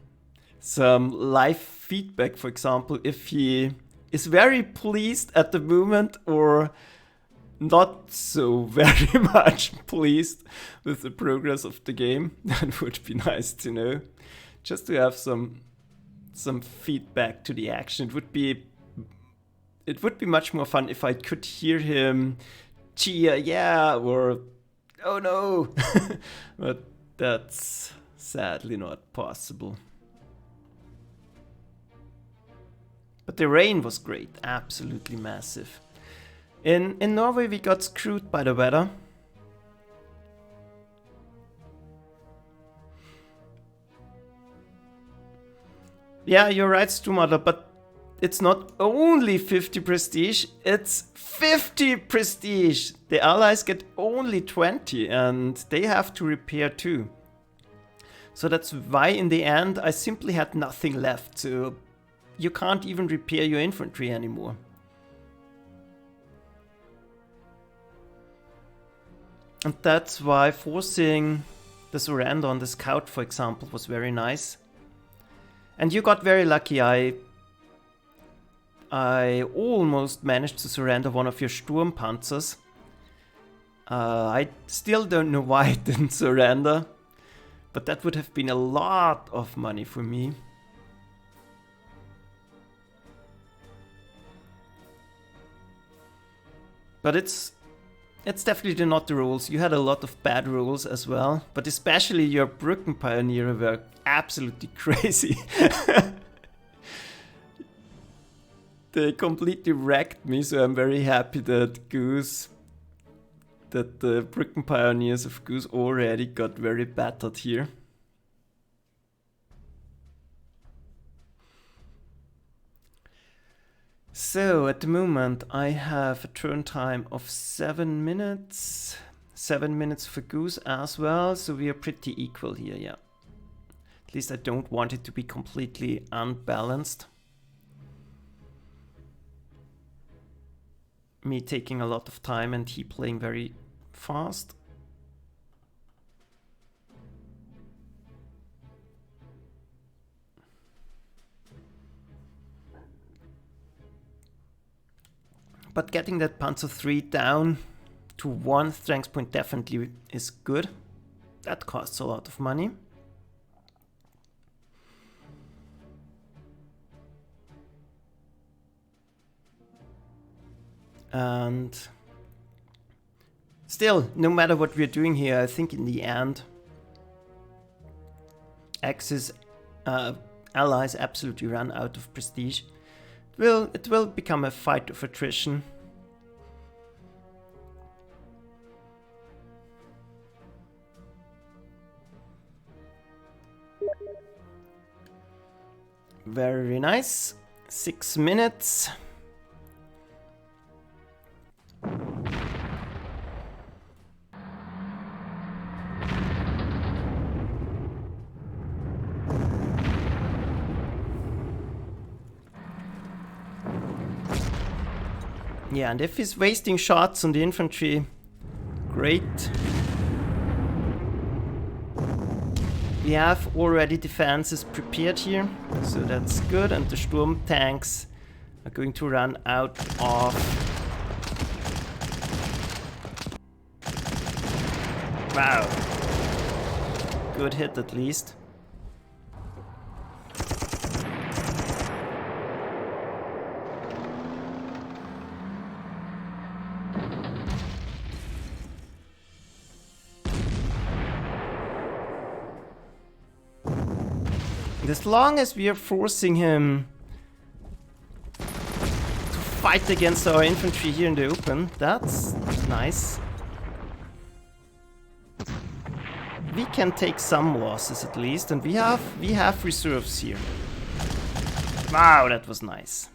live feedback, for example, if he is very pleased at the moment or not so very much pleased with the progress of the game. That would be nice to know, just to have some feedback to the action. It would be much more fun if I could hear him cheer, yeah, or oh no. But that's sadly not possible. But the rain was great, absolutely massive. In Norway we got screwed by the weather. Yeah, you're right, Stumada, but it's not only 50 prestige, it's 50 prestige! The allies get only 20 and they have to repair too. So that's why in the end I simply had nothing left, so you can't even repair your infantry anymore. And that's why forcing the surrender on the scout, for example, was very nice. And you got very lucky. I almost managed to surrender one of your Sturmpanzers. I still don't know why it didn't surrender, but that would have been a lot of money for me. But it's definitely not the rules. You had a lot of bad rules as well, but especially your Brücken Pioneer were absolutely crazy. They completely wrecked me, so I'm very happy that the Brücken Pioneers of Goose already got very battered here. So at the moment I have a turn time of 7 minutes. 7 minutes for Goose as well, so we are pretty equal here, yeah. At least I don't want it to be completely unbalanced. Me taking a lot of time and he playing very fast. But getting that Panzer III down to 1 strength point definitely is good. That costs a lot of money. And still, no matter what we're doing here, I think in the end, Axis allies absolutely run out of prestige. It will become a fight of attrition. Very nice. 6 minutes. Yeah, and if he's wasting shots on the infantry, great. We have already defenses prepared here, so that's good, and the Sturm tanks are going to run out of... Wow. Good hit at least. As long as we are forcing him to fight against our infantry here in the open, that's nice. We can take some losses at least, and we have reserves here. Wow, that was nice.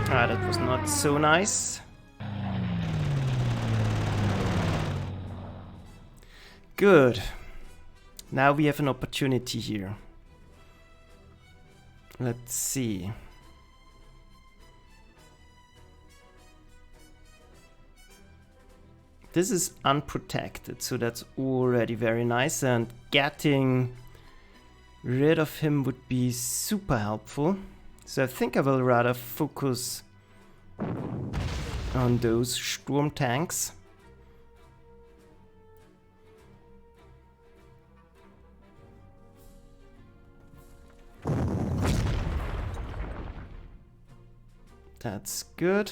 Ah, that was not so nice. Good. Now we have an opportunity here. Let's see. This is unprotected, so that's already very nice, and getting rid of him would be super helpful. So I think I will rather focus on those storm tanks. That's good.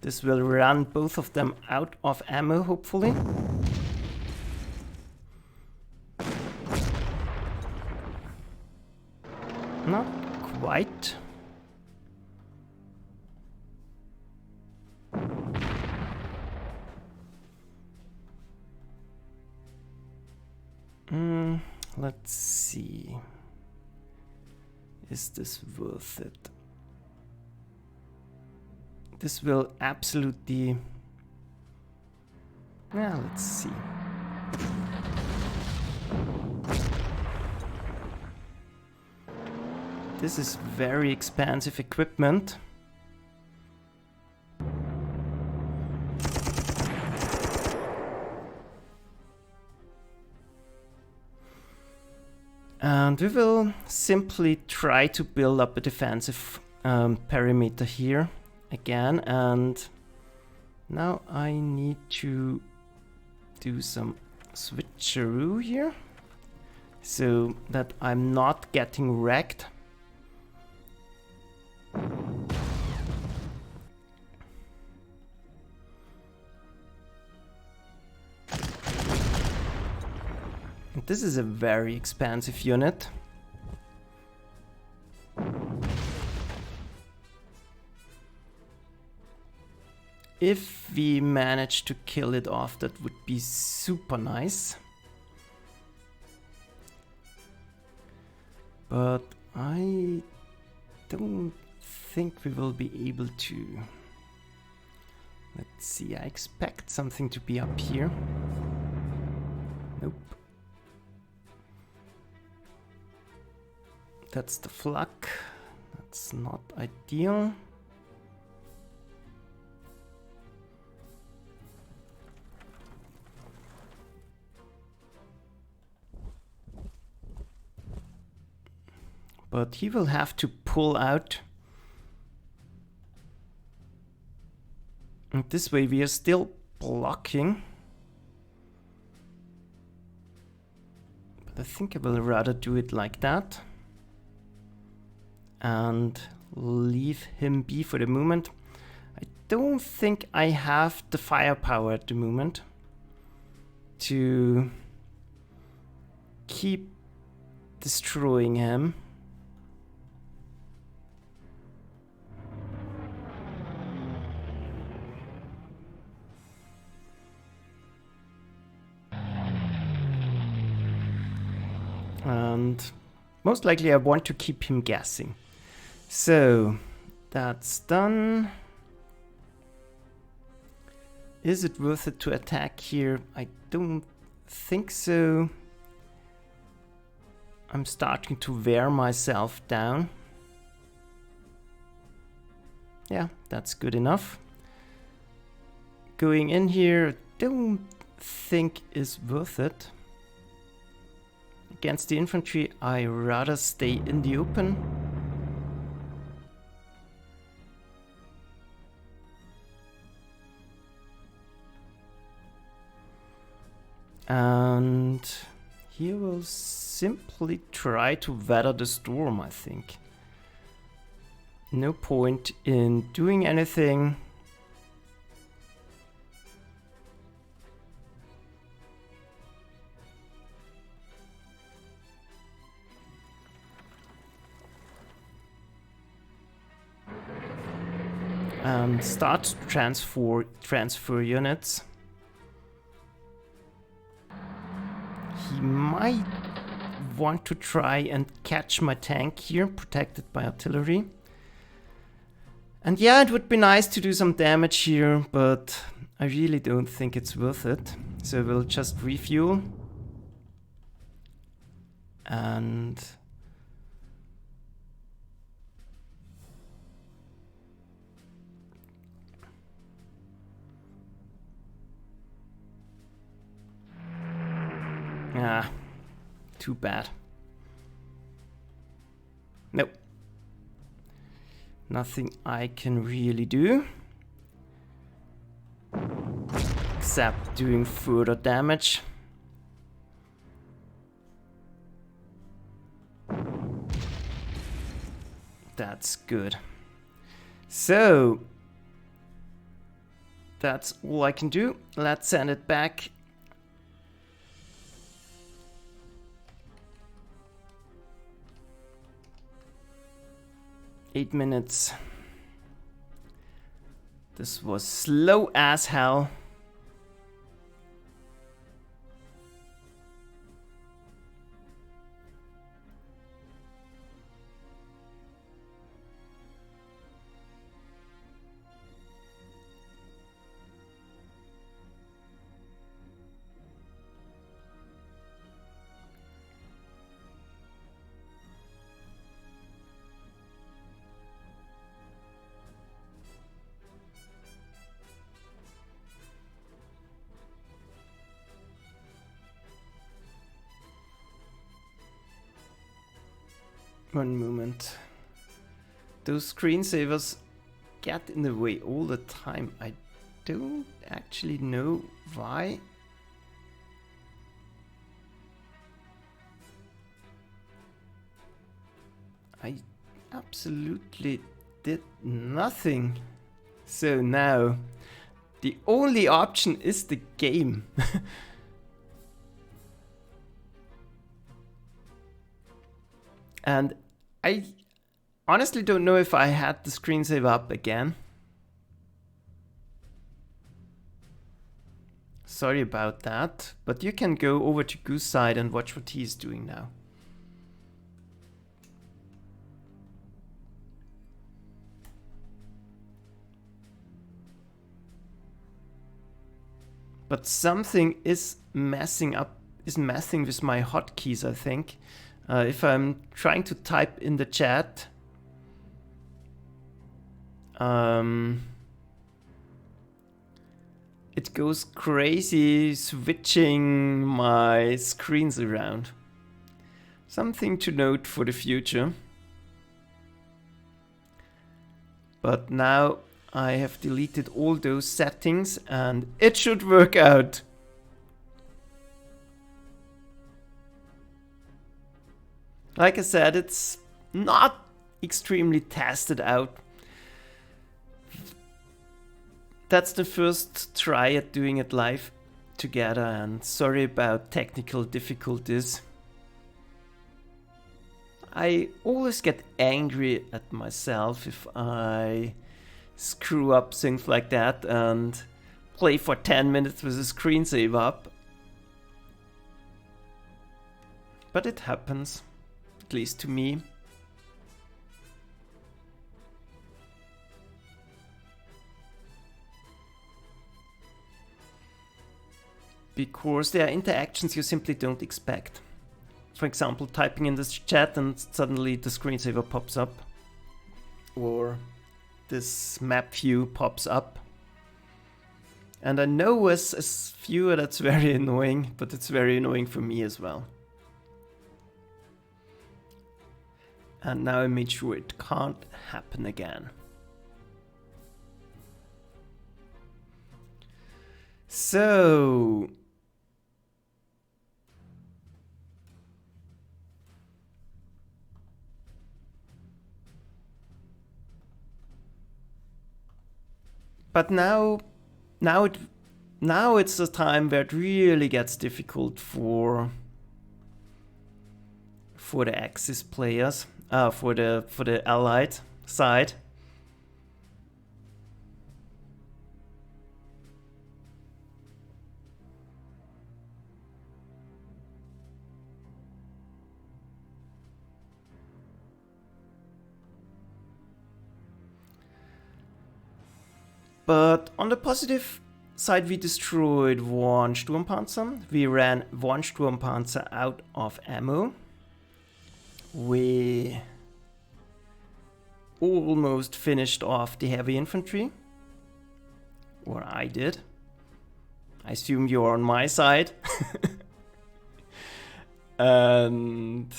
This will run both of them out of ammo, hopefully. Not quite. Let's see. Is this worth it? This will absolutely... Yeah, let's see. This is very expensive equipment. And we will simply try to build up a defensive perimeter here again, and now I need to do some switcheroo here so that I'm not getting wrecked. This is a very expensive unit. If we manage to kill it off, that would be super nice. But I don't think we will be able to. Let's see, I expect something to be up here. Nope. That's the flak. That's not ideal. But he will have to pull out. And this way we are still blocking. But I think I will rather do it like that. And leave him be for the moment. I don't think I have the firepower at the moment to keep destroying him. And most likely I want to keep him guessing. So, that's done. Is it worth it to attack here? I don't think so. I'm starting to wear myself down. Yeah, that's good enough. Going in here, don't think is worth it. Against the infantry, I rather stay in the open. And he will simply try to weather the storm, I think. no point in doing anything. And start to transfer units. He might want to try and catch my tank here, protected by artillery. And yeah, it would be nice to do some damage here, but I really don't think it's worth it. So we'll just refuel. And ah, too bad. Nope. Nothing I can really do. Except doing further damage. That's good. So that's all I can do. Let's send it back. Eight minutes. This was slow as hell. One moment. Those screensavers get in the way all the time. I don't actually know why. I absolutely did nothing. So now the only option is the game. And I honestly don't know if I had the screensaver up again. Sorry about that, but you can go over to Goose side and watch what he's doing now. But something is messing with my hotkeys, I think. If I'm trying to type in the chat, it goes crazy switching my screens around. Something to note for the future. But now I have deleted all those settings and it should work out. Like I said, it's not extremely tested out. That's the first try at doing it live together, and sorry about technical difficulties. I always get angry at myself if I screw up things like that and play for 10 minutes with a screensaver up. But it happens. At least to me. Because there are interactions you simply don't expect. For example, typing in this chat and suddenly the screensaver pops up. Or this map view pops up. And I know as a viewer that's very annoying, but it's very annoying for me as well. And now I made sure it can't happen again. So But now it's the time where it really gets difficult for the Axis players, for the Allied side. But on the positive side, we destroyed one Sturmpanzer. We ran one Sturmpanzer out of ammo. We almost finished off the heavy infantry. Or I did. I assume you're on my side. And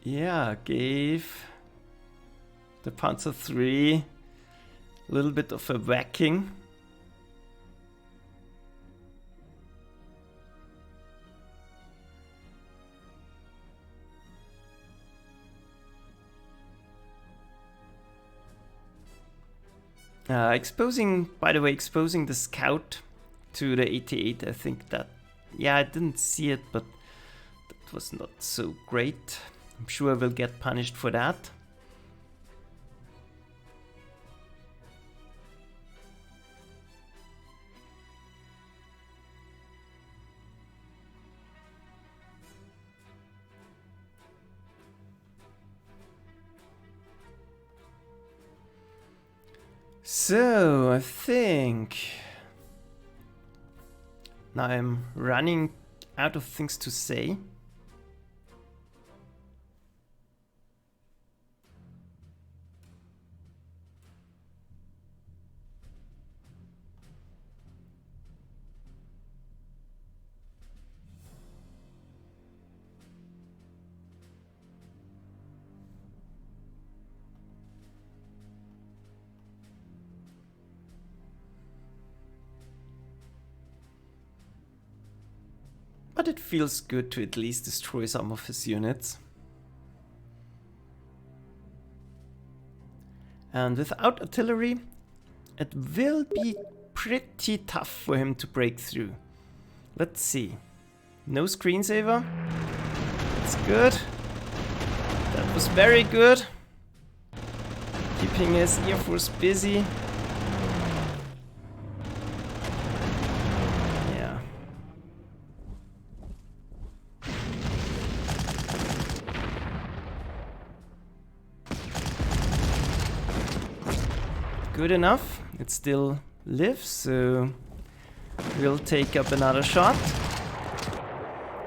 yeah, gave the Panzer III a little bit of a whacking. By the way, exposing the scout to the 88, I think that, yeah, I didn't see it, but that was not so great. I'm sure I will get punished for that. So, I think now I'm running out of things to say. But it feels good to at least destroy some of his units. And without artillery, it will be pretty tough for him to break through. Let's see. No screensaver. That's good. That was very good. Keeping his Air Force busy. Good enough. It still lives, so we'll take up another shot.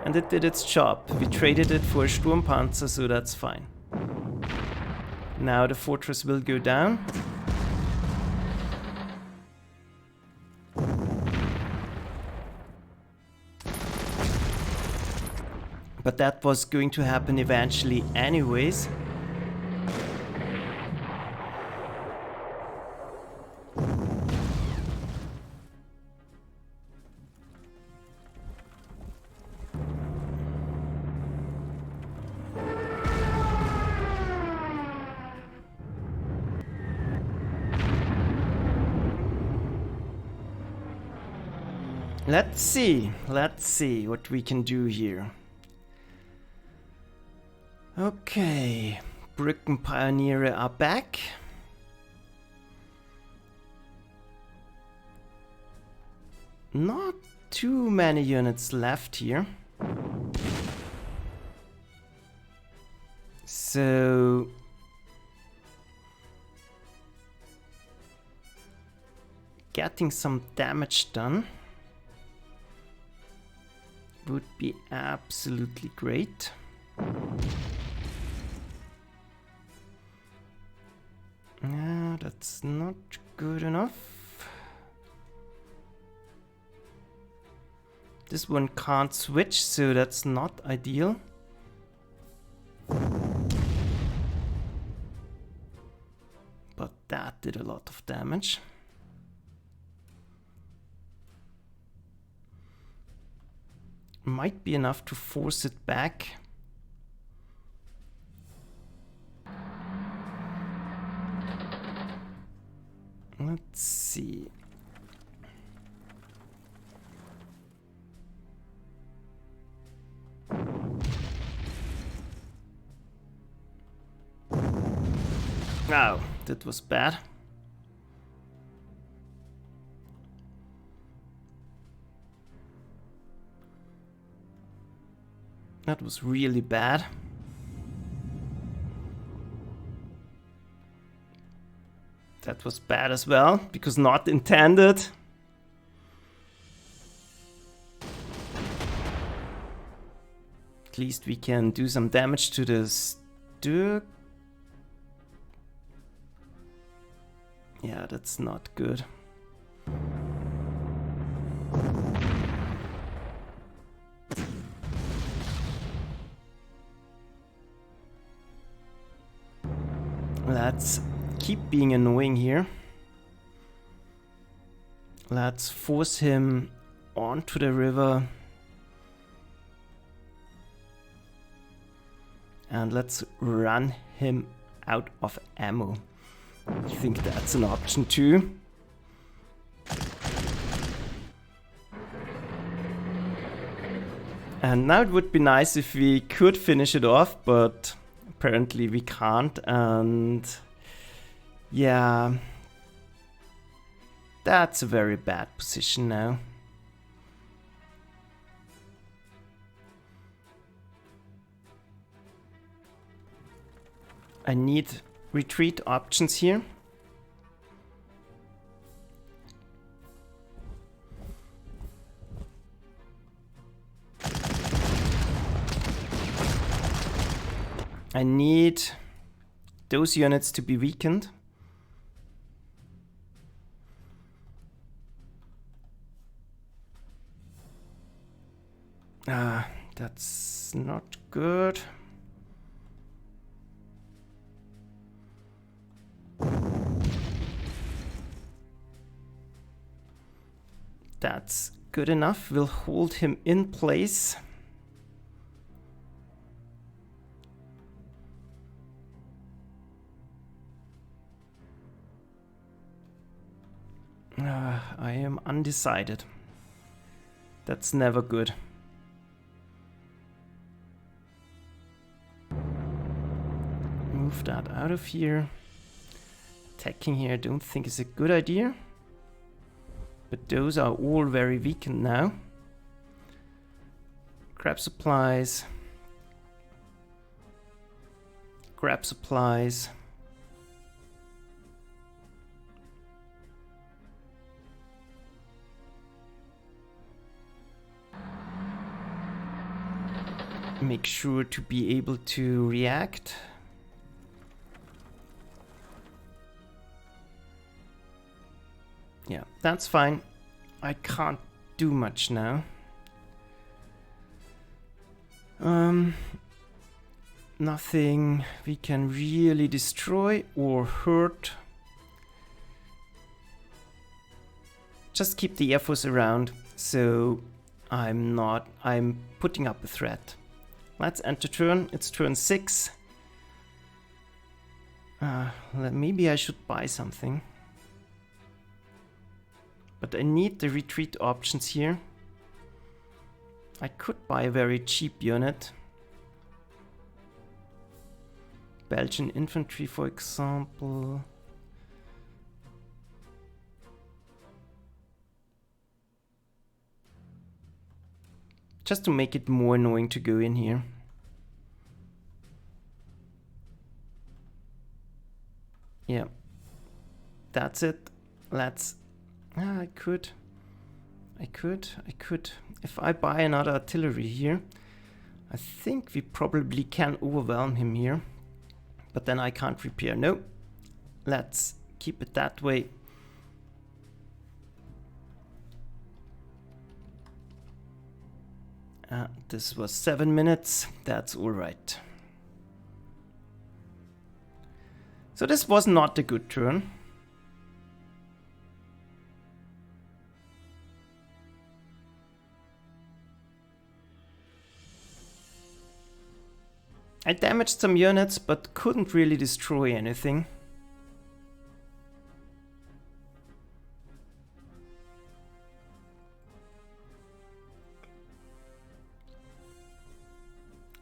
And it did its job. We traded it for a Sturmpanzer, so that's fine. Now the fortress will go down. But that was going to happen eventually anyways. Let's see what we can do here. Okay, Brückenpioniere are back. Not too many units left here. So getting some damage done would be absolutely great. No, that's not good enough. This one can't switch, so that's not ideal. But that did a lot of damage. Might be enough to force it back. Let's see. Wow, that was bad. That was really bad. That was bad as well, because not intended. At least we can do some damage to the Sturk. Yeah, that's not good. Let's keep being annoying here. Let's force him onto the river. And let's run him out of ammo. I think that's an option too. And now it would be nice if we could finish it off, but apparently we can't, and yeah, that's a very bad position now. I need retreat options here. I need those units to be weakened. That's not good. That's good enough. We'll hold him in place. I am undecided. That's never good. Move that out of here. Attacking here I don't think is a good idea. But those are all very weakened now. Grab supplies. Grab supplies. Make sure to be able to react. Yeah, that's fine. I can't do much now. Nothing we can really destroy or hurt. Just keep the Air Force around, so I'm putting up a threat. Let's enter turn. It's turn 6. Maybe I should buy something. But I need the retreat options here. I could buy a very cheap unit. Belgian infantry, for example. Just to make it more annoying to go in here. Yeah, that's it. Let's... I could. If I buy another artillery here, I think we probably can overwhelm him here. But then I can't repair. No, let's keep it that way. This was 7 minutes. That's all right. So this was not a good turn. I damaged some units, but couldn't really destroy anything.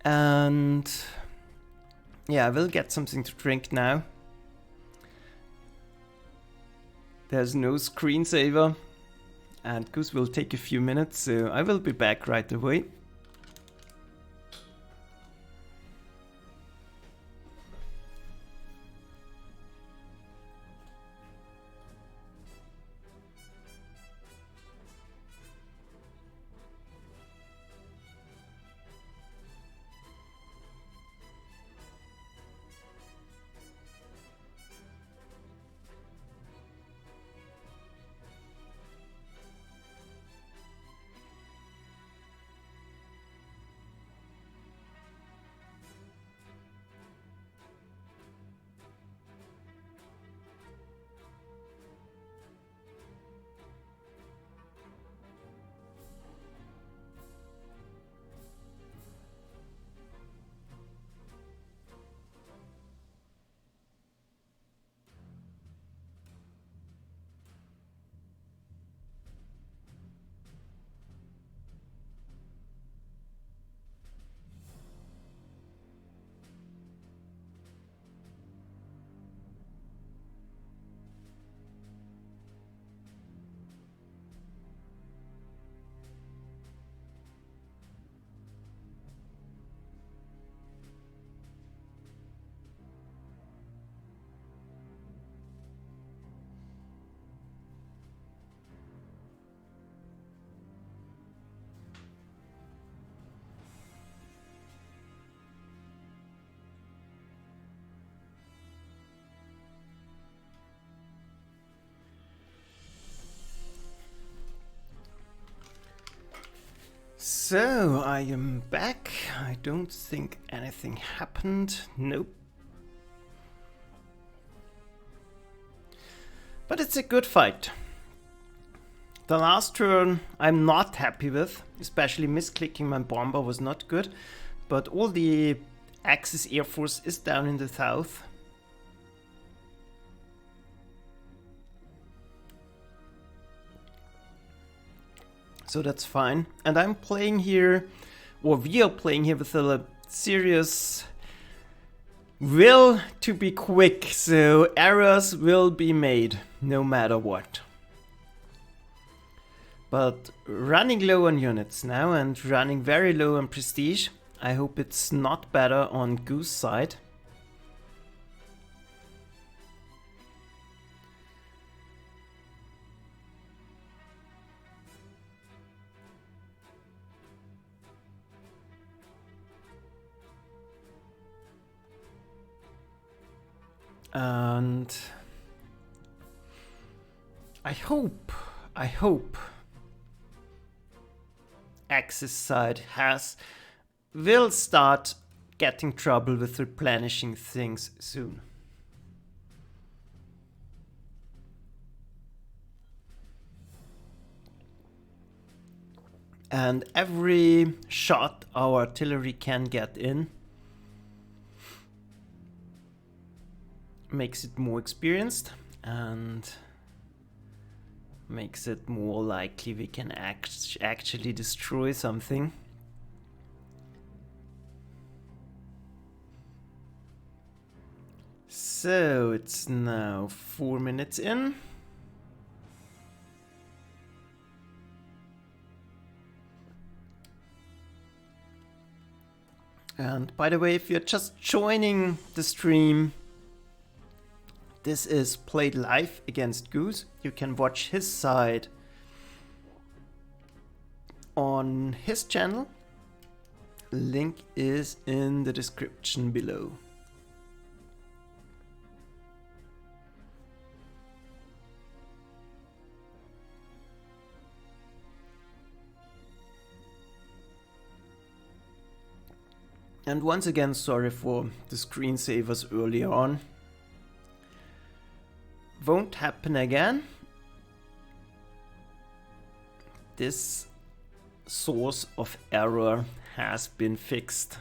And yeah, I will get something to drink now. There's no screensaver, and Goose will take a few minutes, so I will be back right away. So, I am back. I don't think anything happened. Nope. But it's a good fight. The last turn I'm not happy with, especially misclicking my bomber was not good. But all the Axis Air Force is down in the south. So that's fine. And I'm playing here, or we are playing here with a serious will to be quick. So errors will be made no matter what. But running low on units now and running very low on prestige. I hope it's not better on Goose side. And I hope Axis side will start getting trouble with replenishing things soon. And every shot our artillery can get in makes it more experienced and makes it more likely we can actually destroy something. So it's now 4 minutes in. And by the way, if you're just joining the stream, this is played live against Goose. You can watch his side on his channel. Link is in the description below. And once again, sorry for the screensavers earlier on. Won't happen again. This source of error has been fixed.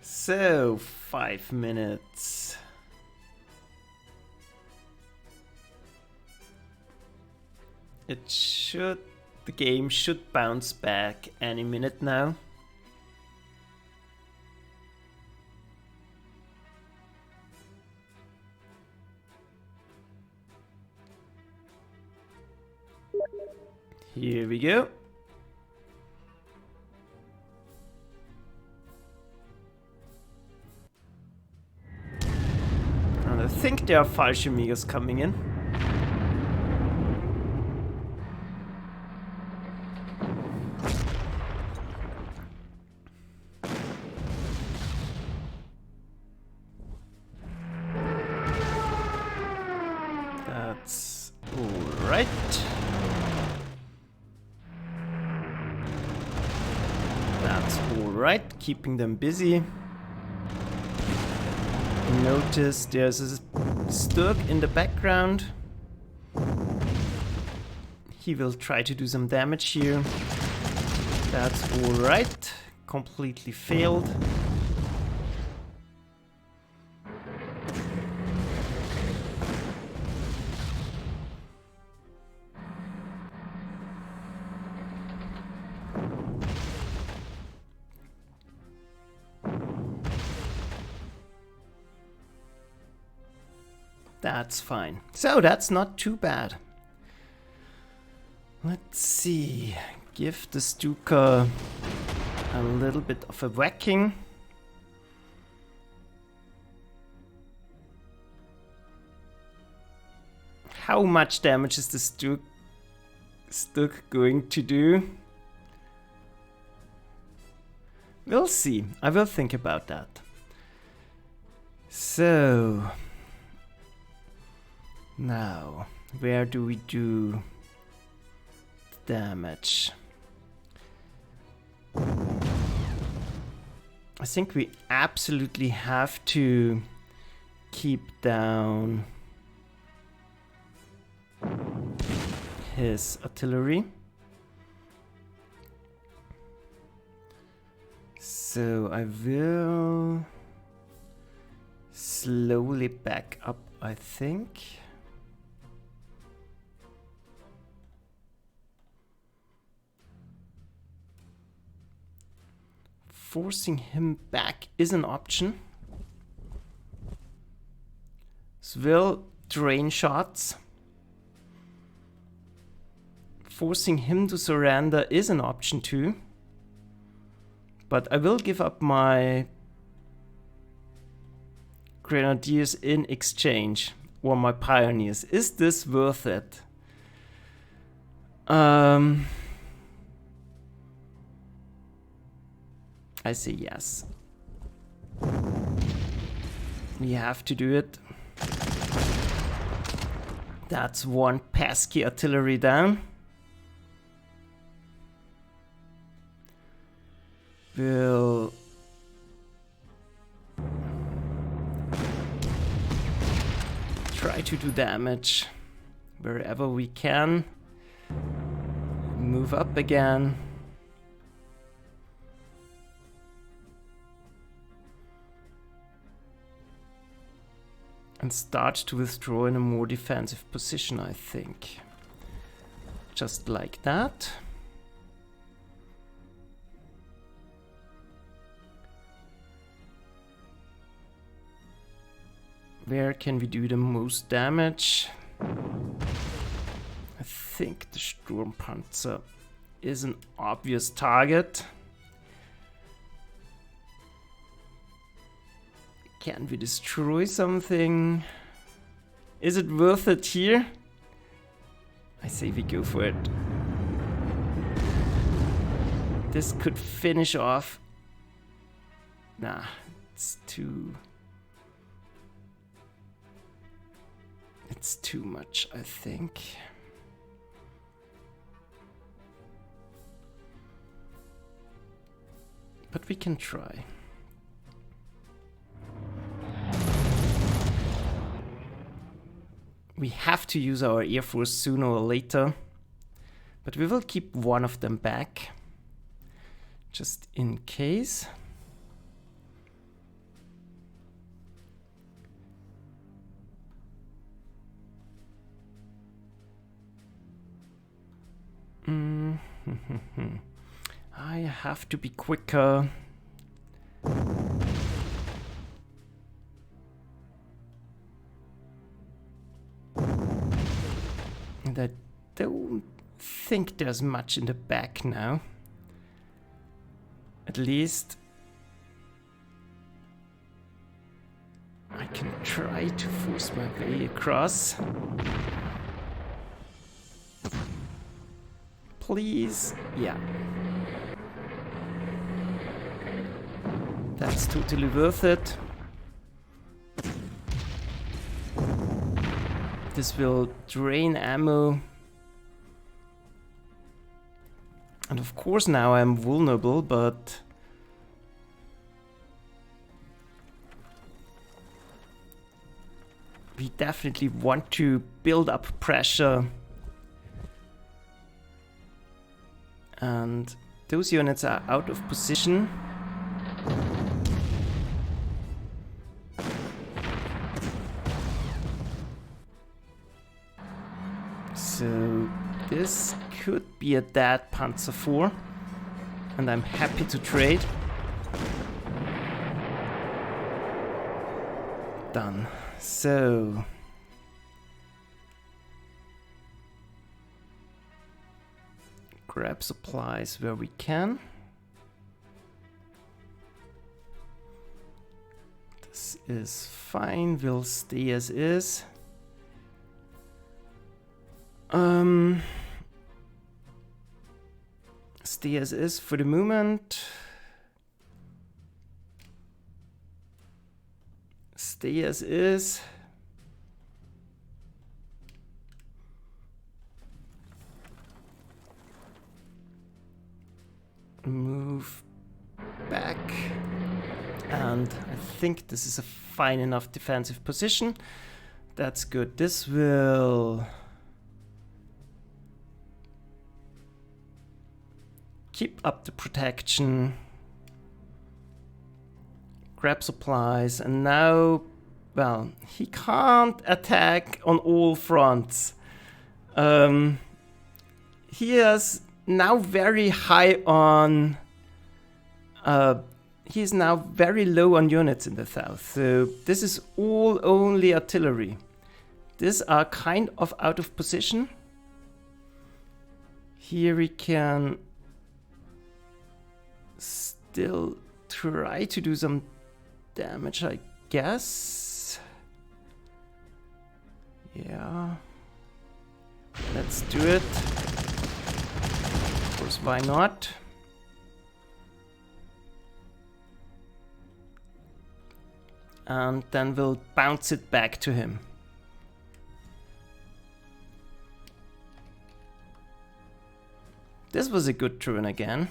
So 5 minutes. The game should bounce back any minute now. Here we go. And I think there are Fallschirmjägers coming in. That's all right. That's all right, keeping them busy. Notice there's a Sturk in the background. He will try to do some damage here. That's all right. Completely failed. That's fine. So that's not too bad. Let's see. Give the Stuka a little bit of a whacking. How much damage is the Stuk going to do? We'll see. I will think about that. So now, where do we do damage? I think we absolutely have to keep down his artillery. So I will slowly back up, I think. Forcing him back is an option. This will drain shots. Forcing him to surrender is an option too. But I will give up my grenadiers in exchange, or my pioneers. Is this worth it? I say yes. We have to do it. That's one pesky artillery down. We'll try to do damage wherever we can. Move up again. And start to withdraw in a more defensive position, I think. Just like that. Where can we do the most damage? I think the Sturmpanzer is an obvious target. Can we destroy something? Is it worth it here? I say we go for it. This could finish off. Nah, it's too much, I think. But we can try. We have to use our Air Force sooner or later, but we will keep one of them back, just in case. I have to be quicker. And I don't think there's much in the back now. At least I can try to force my way across. Please. Yeah. That's totally worth it. This will drain ammo. And of course now I'm vulnerable, but we definitely want to build up pressure. And those units are out of position. So this could be a dead Panzer IV, and I'm happy to trade. Done. So grab supplies where we can. This is fine, we'll stay as is. Stay as is for the moment. Stay as is. Move back. And I think this is a fine enough defensive position. That's good. This will keep up the protection. Grab supplies, and now, well, he can't attack on all fronts. He is now very high on, he is now very low on units in the south, so this is all only artillery. These are kind of out of position. Here we can still try to do some damage, I guess. Yeah. Let's do it. Of course, why not? And then we'll bounce it back to him. This was a good turn again.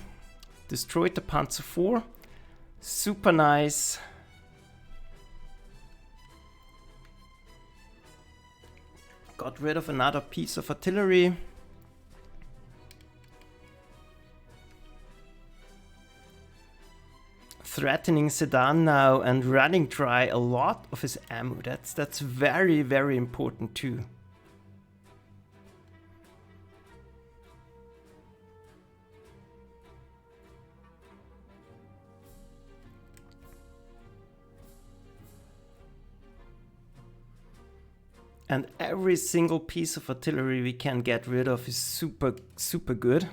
Destroyed the Panzer IV. Super nice. Got rid of another piece of artillery. Threatening Sudan now and running dry a lot of his ammo. That's very, very important too. And every single piece of artillery we can get rid of is super, super good.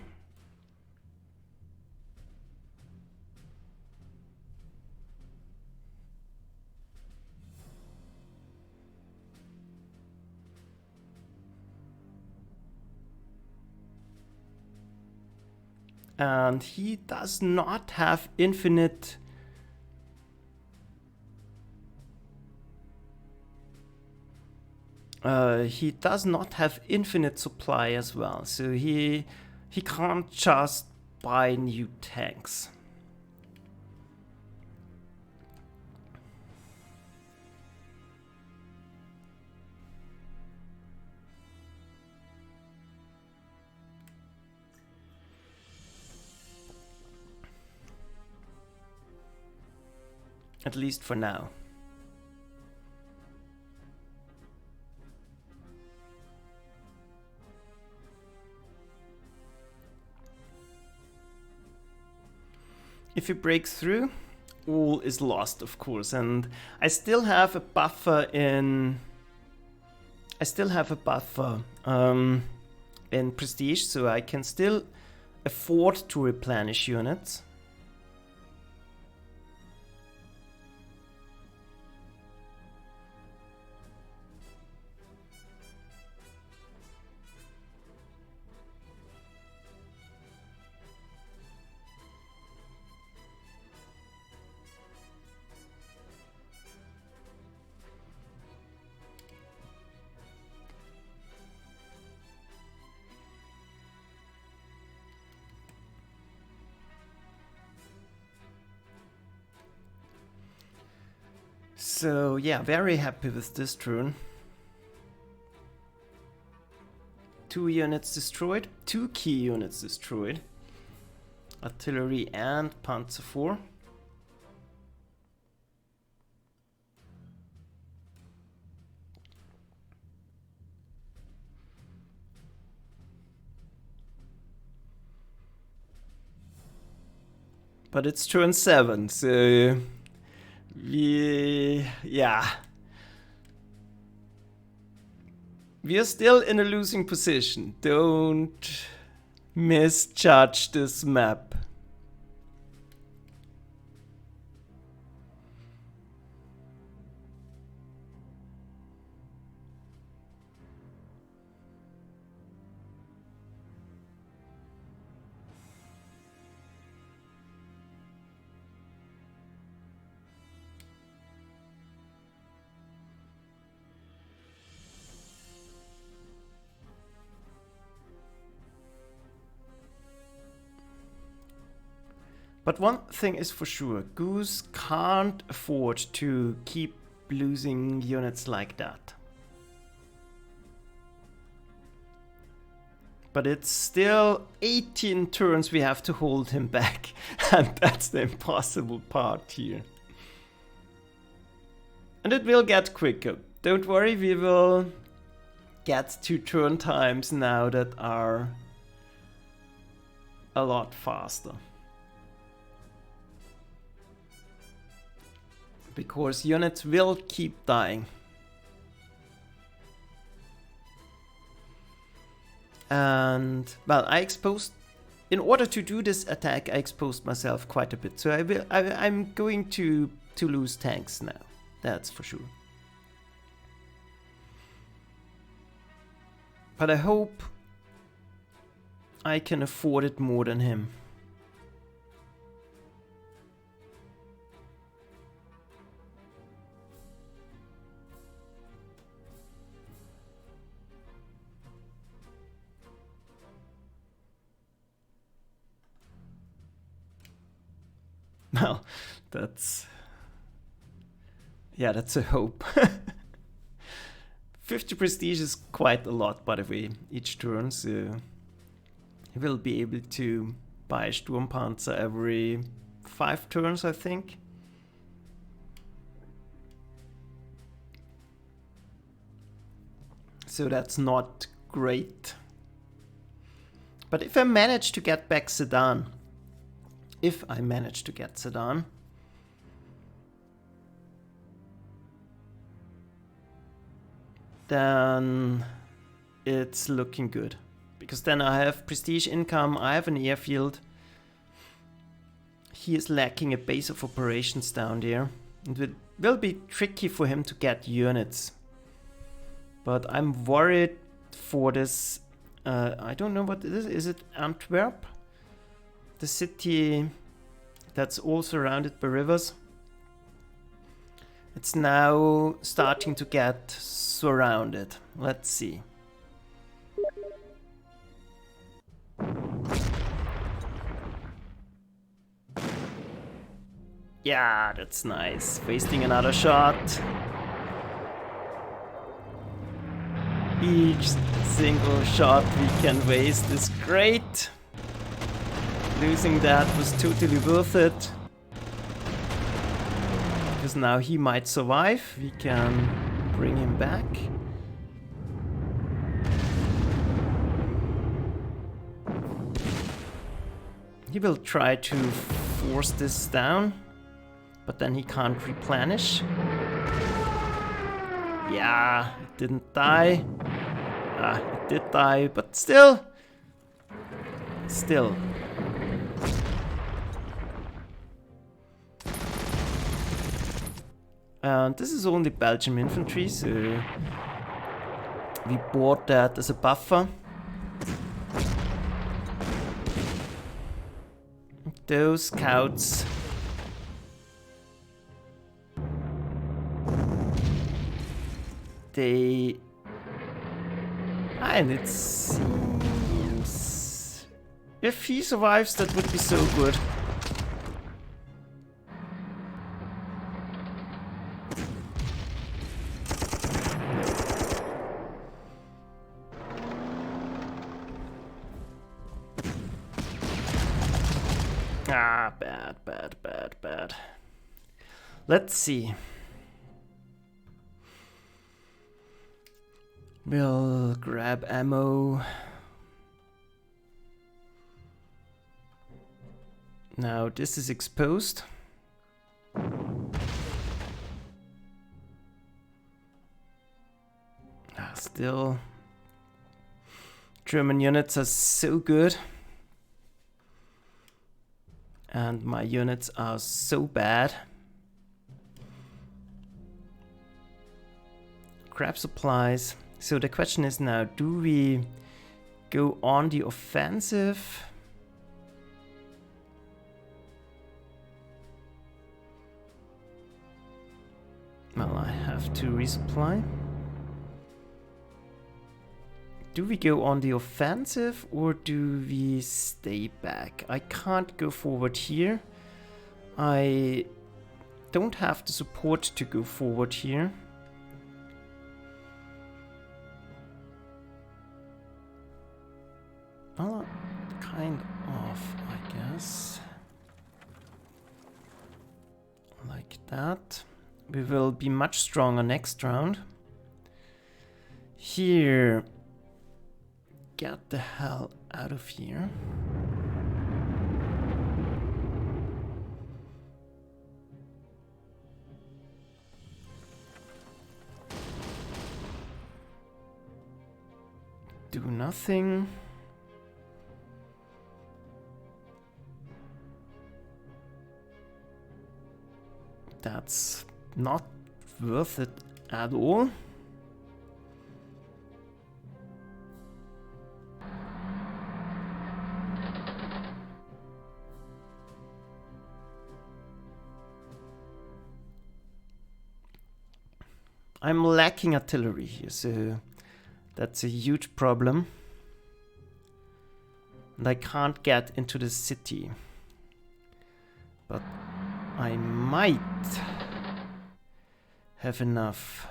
And he does not have infinite supply as well, so he can't just buy new tanks. At least for now. If he breaks through, all is lost, of course, and I still have a buffer in prestige, so I can still afford to replenish units. So yeah, very happy with this turn. 2 units destroyed, 2 key units destroyed. Artillery and Panzer IV. But it's turn 7, so yeah. We are still in a losing position. Don't misjudge this map. But one thing is for sure, Goose can't afford to keep losing units like that. But it's still 18 turns we have to hold him back, and that's the impossible part here. And it will get quicker. Don't worry, we will get to turn times now that are a lot faster. Because units will keep dying. And well, in order to do this attack, I exposed myself quite a bit. So I'm going to lose tanks now. That's for sure. But I hope I can afford it more than him. Well, that's a hope. 50 prestige is quite a lot, by the way, each turn, so he will be able to buy Sturmpanzer every 5 turns, I think. So that's not great. But if I manage to get back Sudan, then it's looking good. Because then I have prestige income, I have an airfield. He is lacking a base of operations down there. It will be tricky for him to get units. But I'm worried for this, I don't know what it is it Antwerp? The city that's all surrounded by rivers. It's now starting to get surrounded. Let's see. Yeah, that's nice. Wasting another shot. Each single shot we can waste is great. Losing that was totally worth it. Because now he might survive. We can bring him back. He will try to force this down, but then he can't replenish. Yeah, it didn't die. Ah, it did die, but still. Still. And this is only Belgian infantry, so we bought that as a buffer. Those scouts. They... And it seems... If he survives, that would be so good. Ah, bad. Let's see. We'll grab ammo. Now this is exposed. Still, German units are so good. And my units are so bad. Grab supplies. So the question is now, do we go on the offensive? Well, I have to resupply. Do we go on the offensive or do we stay back? I can't go forward here. I don't have the support to go forward here. Well, kind of, I guess. Like that. We will be much stronger next round. Here. Get the hell out of here. Do nothing. That's not worth it at all. I'm lacking artillery here, so that's a huge problem. And I can't get into the city. But I might have enough.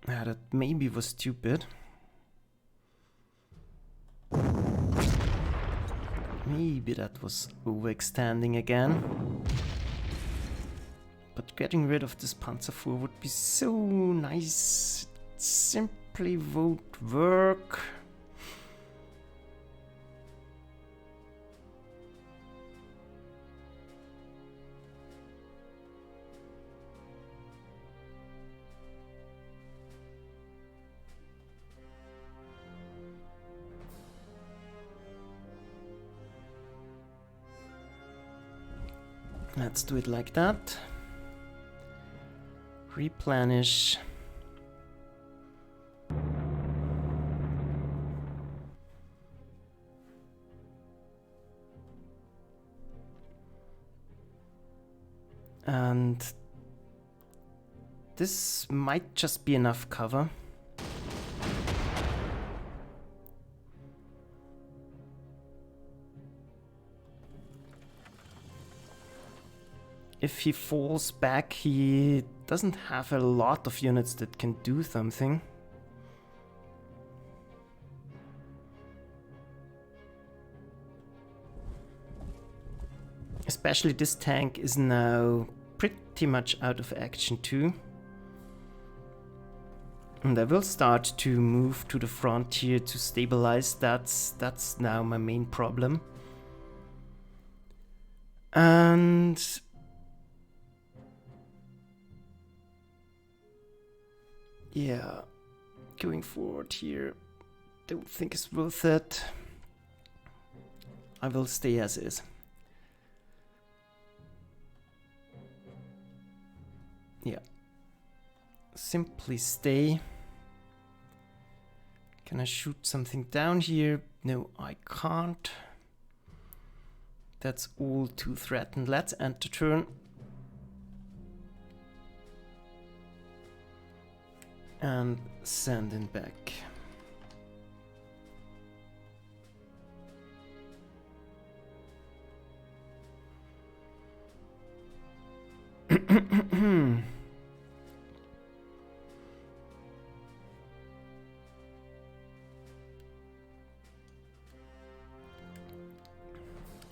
That maybe was stupid. Maybe that was overextending again. But getting rid of this Panzer IV would be so nice. It simply won't work. Let's do it like that. Replenish. And this might just be enough cover. If he falls back, he doesn't have a lot of units that can do something. Especially this tank is now pretty much out of action too. And I will start to move to the front here to stabilize. That's now my main problem. And Yeah, going forward here, don't think it's worth it. I will stay as is. Yeah, simply stay. Can I shoot something down here? No, I can't. That's all too threatened. Let's end the turn. And send him back.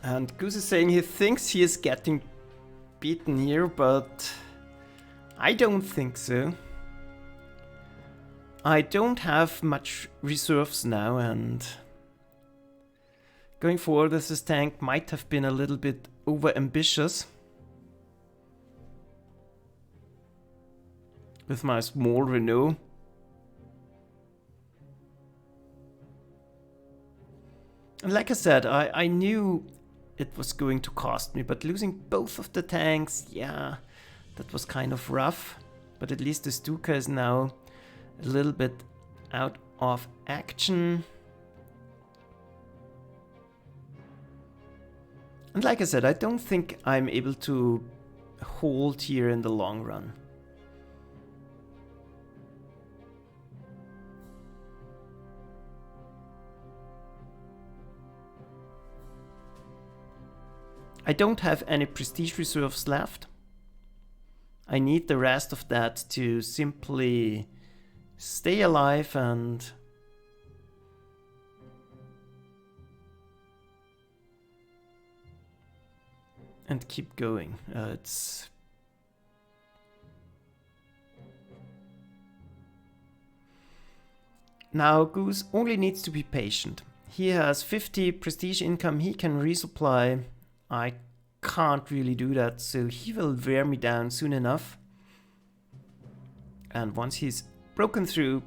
And Goose is saying he thinks he is getting beaten here, but I don't think so. I don't have much reserves now, and going forward with this tank might have been a little bit over ambitious. With my small Renault. And like I said, I knew it was going to cost me, but losing both of the tanks, yeah, that was kind of rough. But at least the Stuka is now a little bit out of action. And like I said, I don't think I'm able to hold here in the long run. I don't have any prestige reserves left. I need the rest of that to simply stay alive and keep going. Now Goose only needs to be patient. He has 50 prestige income, he can resupply. I can't really do that, so he will wear me down soon enough. And once he's broken through,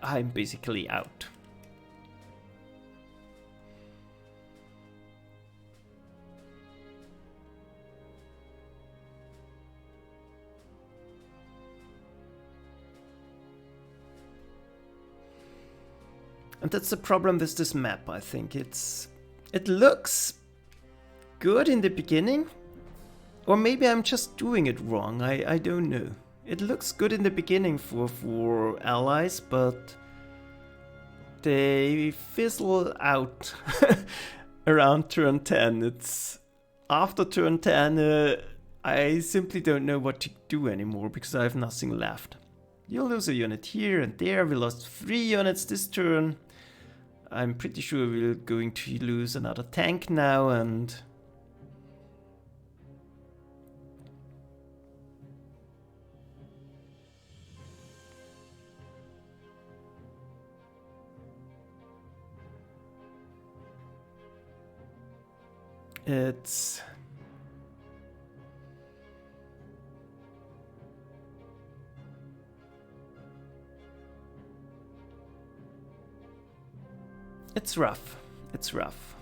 I'm basically out. And that's the problem with this map, I think. It looks good in the beginning, or maybe I'm just doing it wrong, I don't know. It looks good in the beginning for allies, but they fizzle out around turn 10. It's after turn 10, I simply don't know what to do anymore because I have nothing left. You'll lose a unit here and there. We lost 3 units this turn. I'm pretty sure we're going to lose another tank now, and it's rough. It's rough.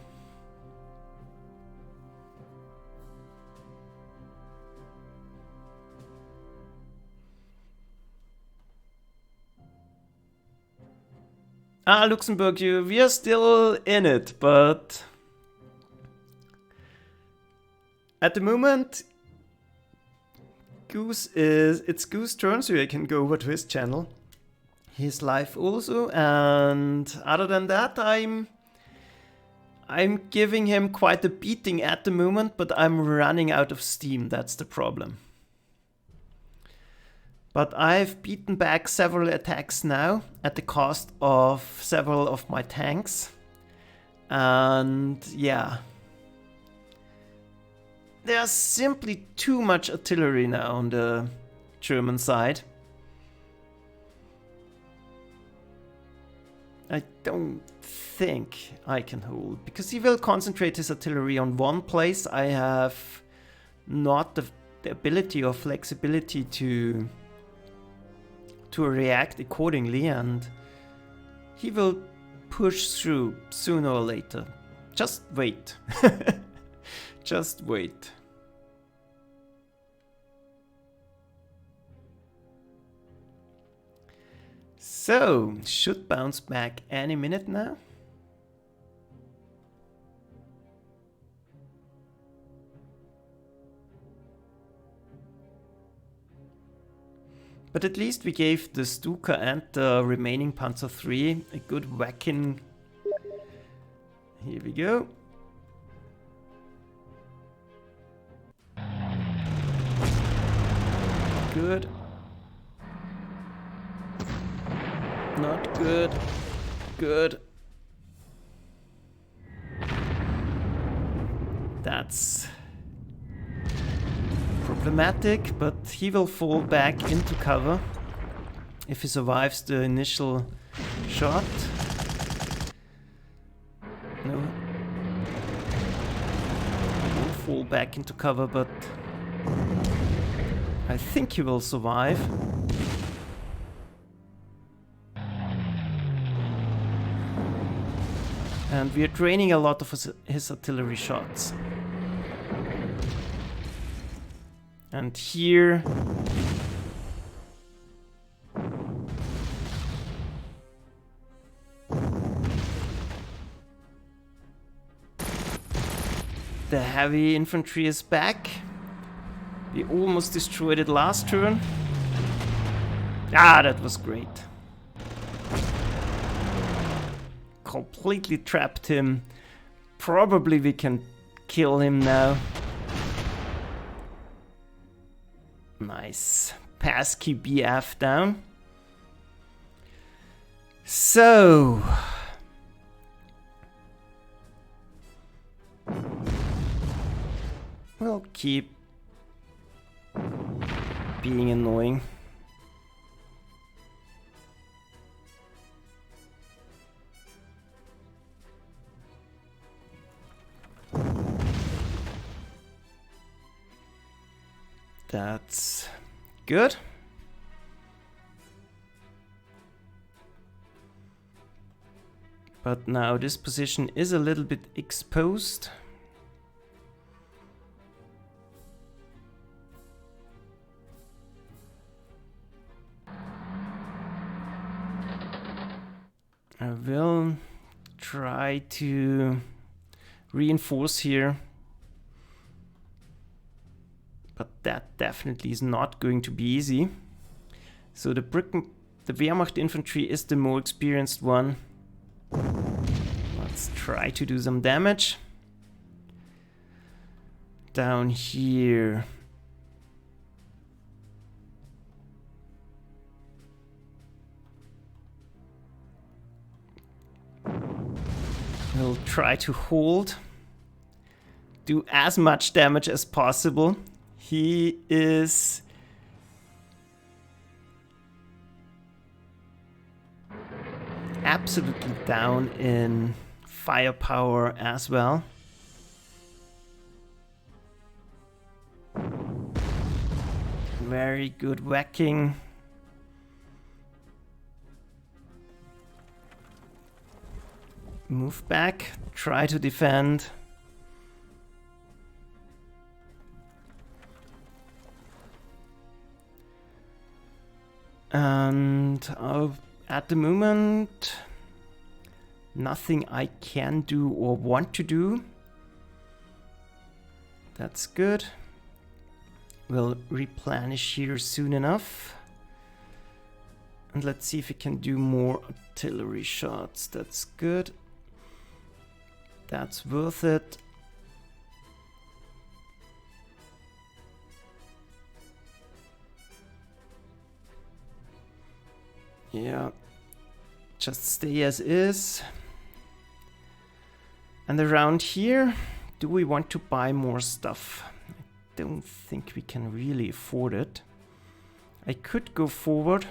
Luxembourg, we are still in it, but at the moment, it's Goose's turn, so I can go over to his channel. His life also, and other than that, I'm giving him quite a beating at the moment, but I'm running out of steam, that's the problem. But I've beaten back several attacks now at the cost of several of my tanks. And yeah, there's simply too much artillery now on the German side. I don't think I can hold, because he will concentrate his artillery on one place. I have not the ability or flexibility to to react accordingly, and he will push through sooner or later. Just wait. Just wait. So, should bounce back any minute now. But at least we gave the Stuka and the remaining Panzer III a good whacking. Here we go. Good. Not good. Good. That's problematic, but he will fall back into cover if he survives the initial shot. No. He will fall back into cover, but I think he will survive. And we are draining a lot of his artillery shots. And here the heavy infantry is back. We almost destroyed it last turn. Ah, that was great. Completely trapped him. Probably we can kill him now. Nice. Passkey BF down. So we'll keep being annoying. That's good. But now this position is a little bit exposed. I will try to reinforce here. But that definitely is not going to be easy. So the Wehrmacht infantry is the more experienced one. Let's try to do some damage. Down here. We'll try to hold. Do as much damage as possible. He is absolutely down in firepower as well. Very good whacking. Move back, try to defend. And at the moment, nothing I can do or want to do. That's good. We'll replenish here soon enough. And let's see if we can do more artillery shots. That's good. That's worth it. Yeah, just stay as is. And around here, do we want to buy more stuff? I don't think we can really afford it. I could go forward,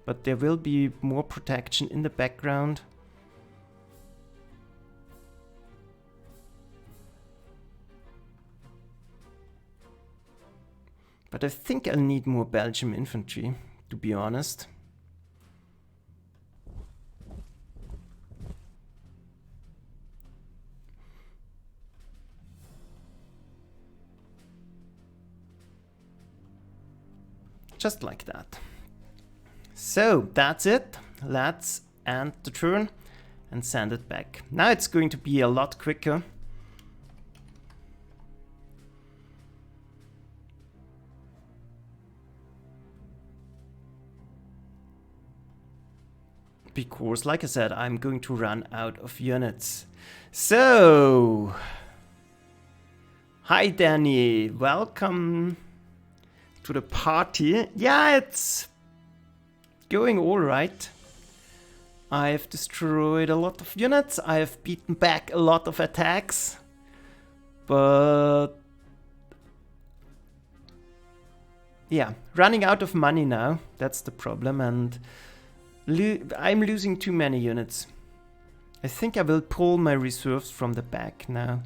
but there will be more protection in the background. But I think I'll need more Belgian infantry, to be honest. Just like that. So that's it. Let's end the turn and send it back. Now it's going to be a lot quicker. Because, like I said, I'm going to run out of units. So, hi Danny, welcome to the party. Yeah, it's going all right. I've destroyed a lot of units. I've beaten back a lot of attacks. But yeah, running out of money now. That's the problem, and I'm losing too many units. I think I will pull my reserves from the back now.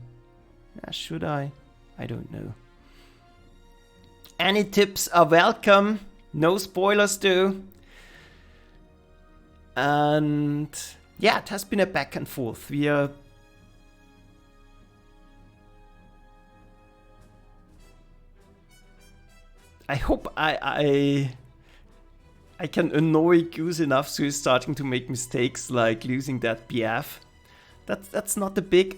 Should I? I don't know. Any tips are welcome. No spoilers though. And yeah, it has been a back and forth. We are... I hope I can annoy Goose enough so he's starting to make mistakes like losing that BF. That's not a big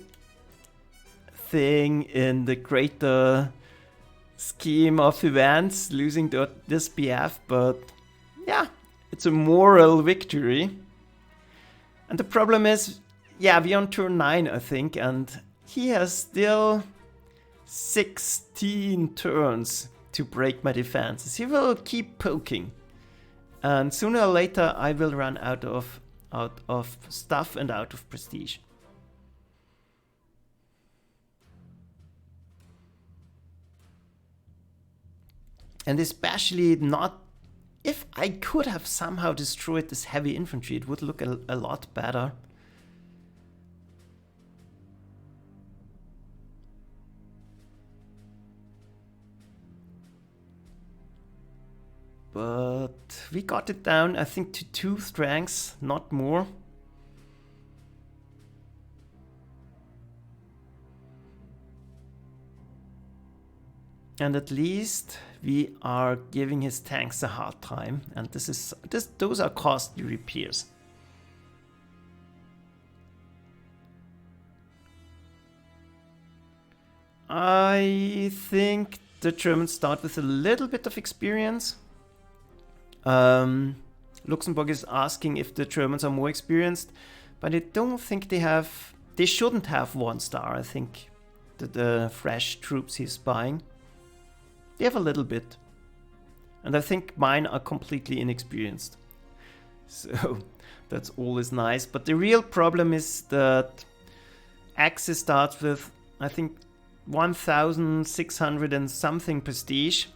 thing in the greater scheme of events, losing this BF, but yeah, it's a moral victory. And the problem is, yeah, we're on turn 9, I think, and he has still 16 turns to break my defenses. He will keep poking. And sooner or later, I will run out of stuff and out of prestige. And especially not... If I could have somehow destroyed this heavy infantry, it would look a lot better. But we got it down, I think, to 2 strengths, not more. And at least we are giving his tanks a hard time, and those are costly repairs. I think the Germans start with a little bit of experience. Luxembourg is asking if the Germans are more experienced, but I don't think they have... They shouldn't have 1 star, I think, the fresh troops he's buying. They have a little bit. And I think mine are completely inexperienced. So that's always nice. But the real problem is that Axis starts with, I think, 1,600 and something prestige.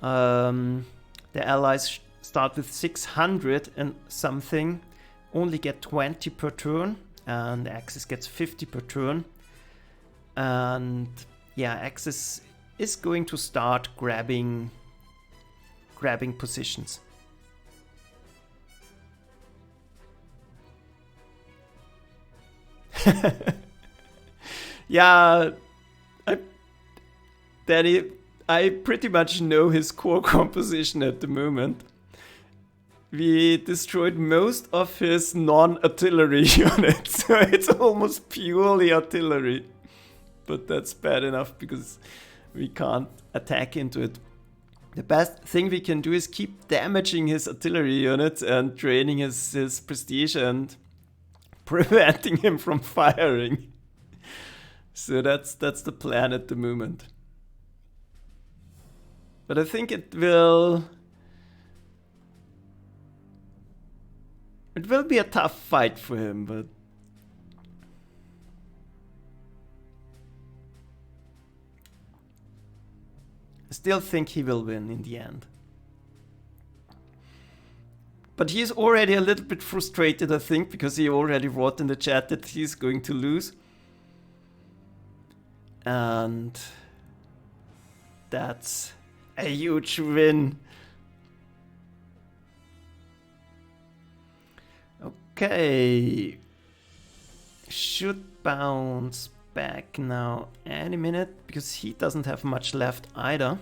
The Allies start with 600 and something. Only get 20 per turn. And Axis gets 50 per turn. And yeah, Axis is going to start grabbing positions. Yeah, Danny, I pretty much know his core composition at the moment. We destroyed most of his non-artillery units, so it's almost purely artillery. But that's bad enough because we can't attack into it. The best thing we can do is keep damaging his artillery units and draining his prestige and preventing him from firing. So that's the plan at the moment. But I think it will be a tough fight for him, but I still think he will win in the end. But he's already a little bit frustrated, I think, because he already wrote in the chat that he's going to lose. And that's a huge win. Okay. Should bounce back now any minute, because he doesn't have much left either.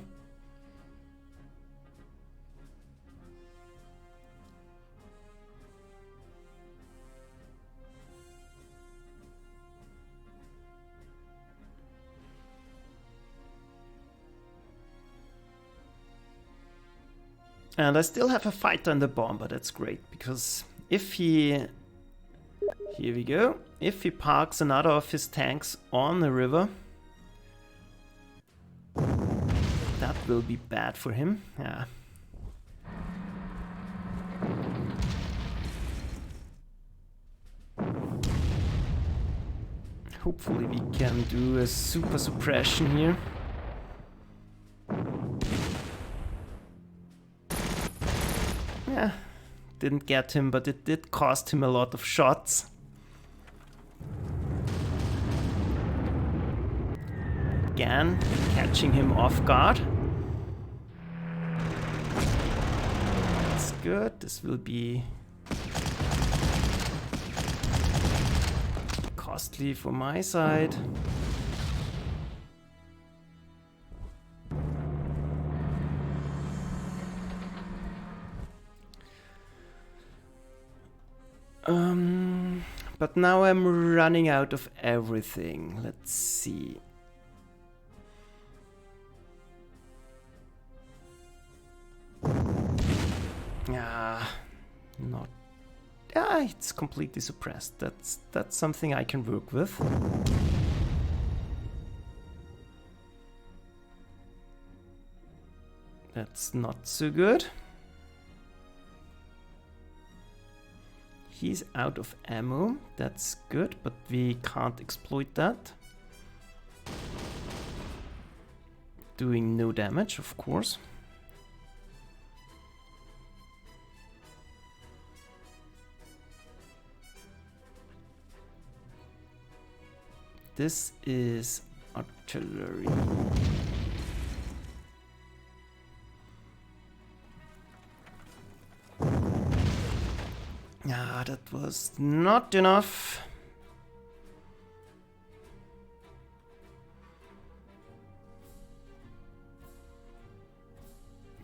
And I still have a fighter and a bomber, that's great, because if he... Here we go. If he parks another of his tanks on the river, that will be bad for him. Yeah. Hopefully we can do a super suppression here. Yeah, didn't get him, but it did cost him a lot of shots. Again, catching him off guard. That's good. This will be costly for my side. But now I'm running out of everything. Let's see. Not. It's completely suppressed. That's something I can work with. That's not so good. He's out of ammo. That's good, but we can't exploit that. Doing no damage, of course. This is artillery. That was not enough.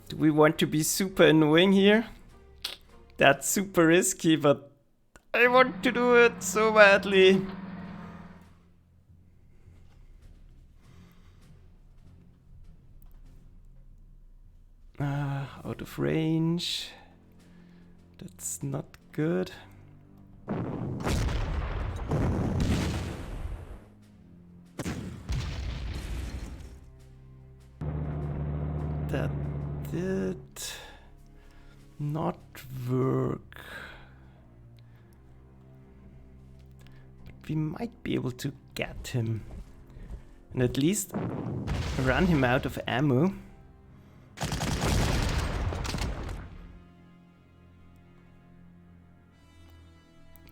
Do we want to be super annoying here? That's super risky, but I want to do it so badly. Out of range. That's not good. That did not work. But we might be able to get him. And at least run him out of ammo.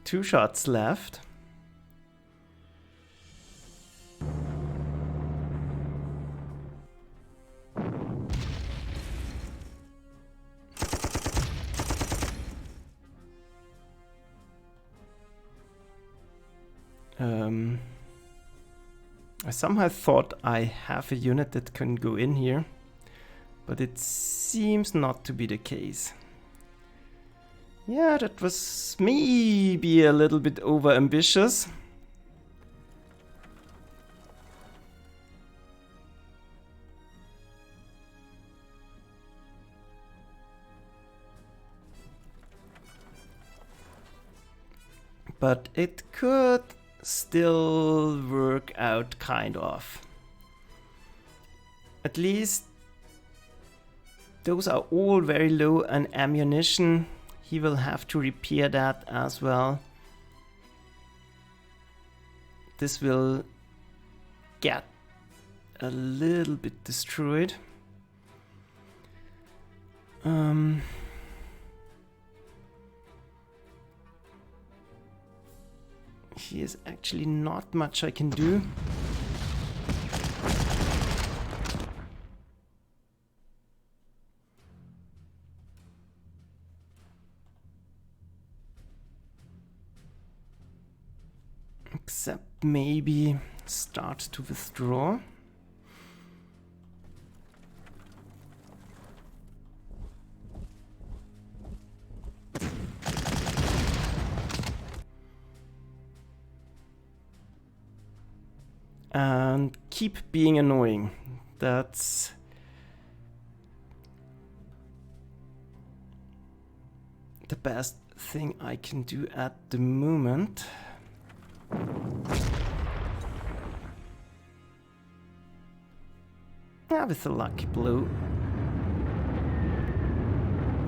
Two shots left. I somehow thought I have a unit that can go in here, but it seems not to be the case. Yeah, that was maybe a little bit over ambitious. But it could still work out, kind of. At least those are all very low on ammunition. He will have to repair that as well. This will get a little bit destroyed. Here's actually not much I can do. Except maybe start to withdraw. And keep being annoying. That's the best thing I can do at the moment. Yeah, with a lucky blow.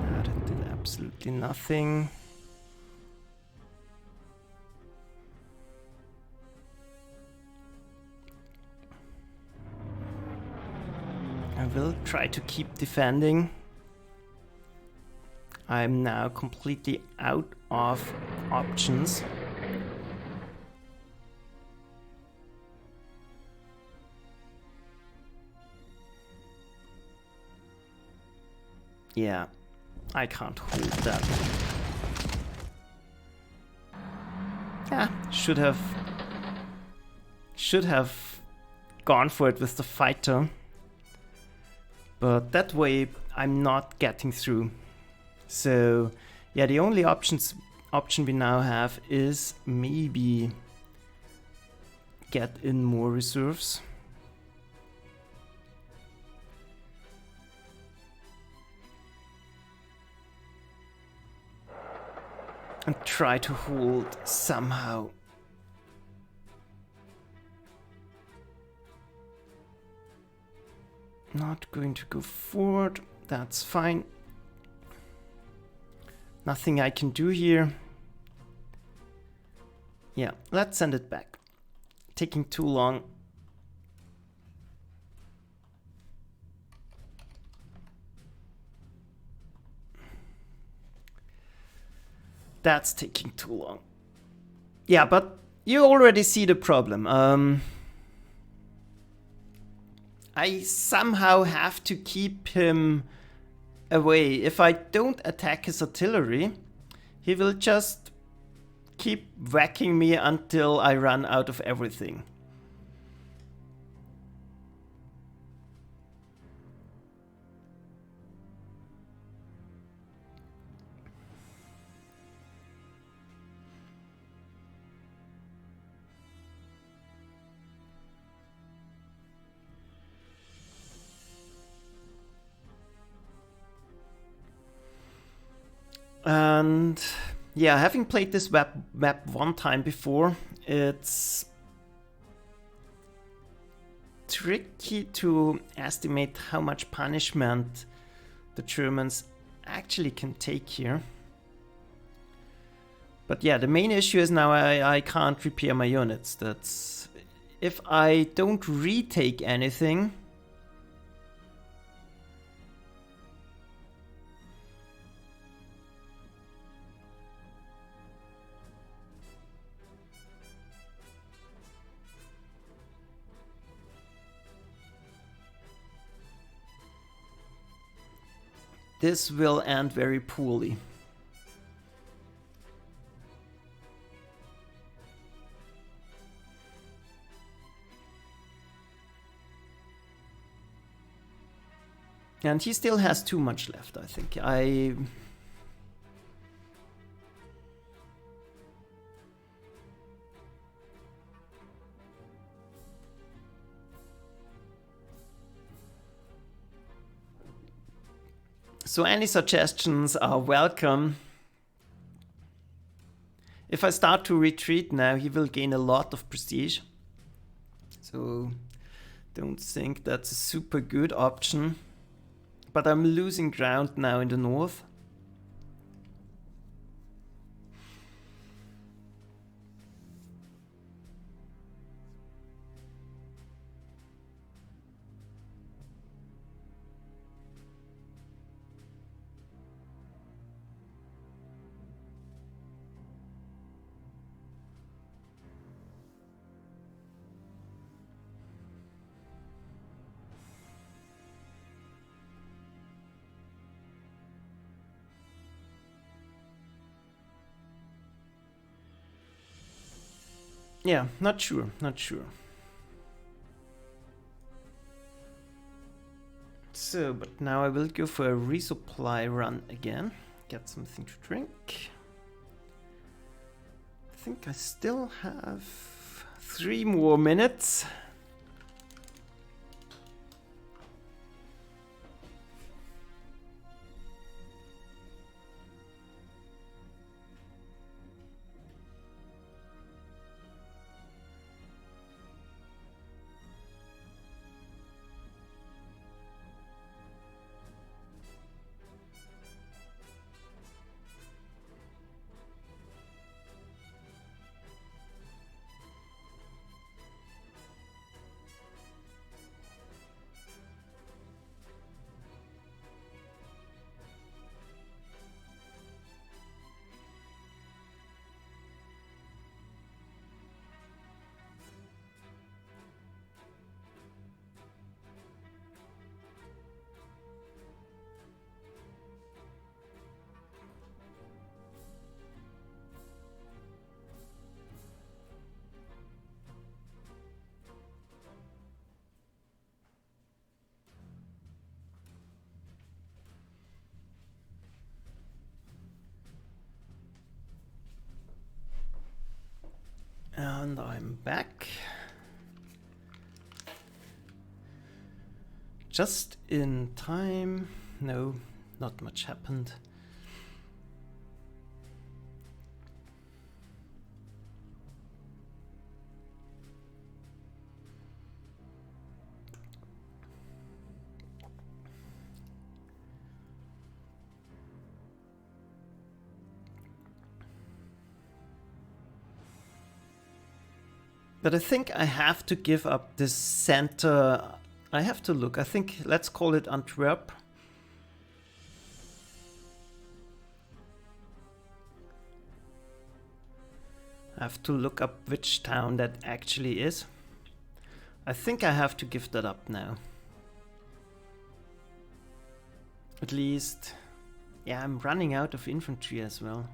That did absolutely nothing. I will try to keep defending. I'm now completely out of options. Yeah, I can't hold that. Yeah, should have gone for it with the fighter. But that way I'm not getting through. So yeah, the only option we now have is maybe get in more reserves. And try to hold somehow. Not going to go forward, that's fine. Nothing I can do here. Yeah, let's send it back. Taking too long. That's taking too long. Yeah, but you already see the problem. I somehow have to keep him away. If I don't attack his artillery, he will just keep whacking me until I run out of everything. And yeah, having played this map one time before, it's tricky to estimate how much punishment the Germans actually can take here. But yeah, the main issue is now I can't repair my units. That's if I don't retake anything. This will end very poorly. And he still has too much left, I think. So any suggestions are welcome. If I start to retreat now, he will gain a lot of prestige. So don't think that's a super good option. But I'm losing ground now in the north. Yeah, not sure. So, but now I will go for a resupply run again. Get something to drink. I think I still have 3 more minutes. And I'm back. Just in time. No, not much happened. But I think I have to give up this center. I have to look. I think let's call it Antwerp. I have to look up which town that actually is. I think I have to give that up now. At least, yeah, I'm running out of infantry as well.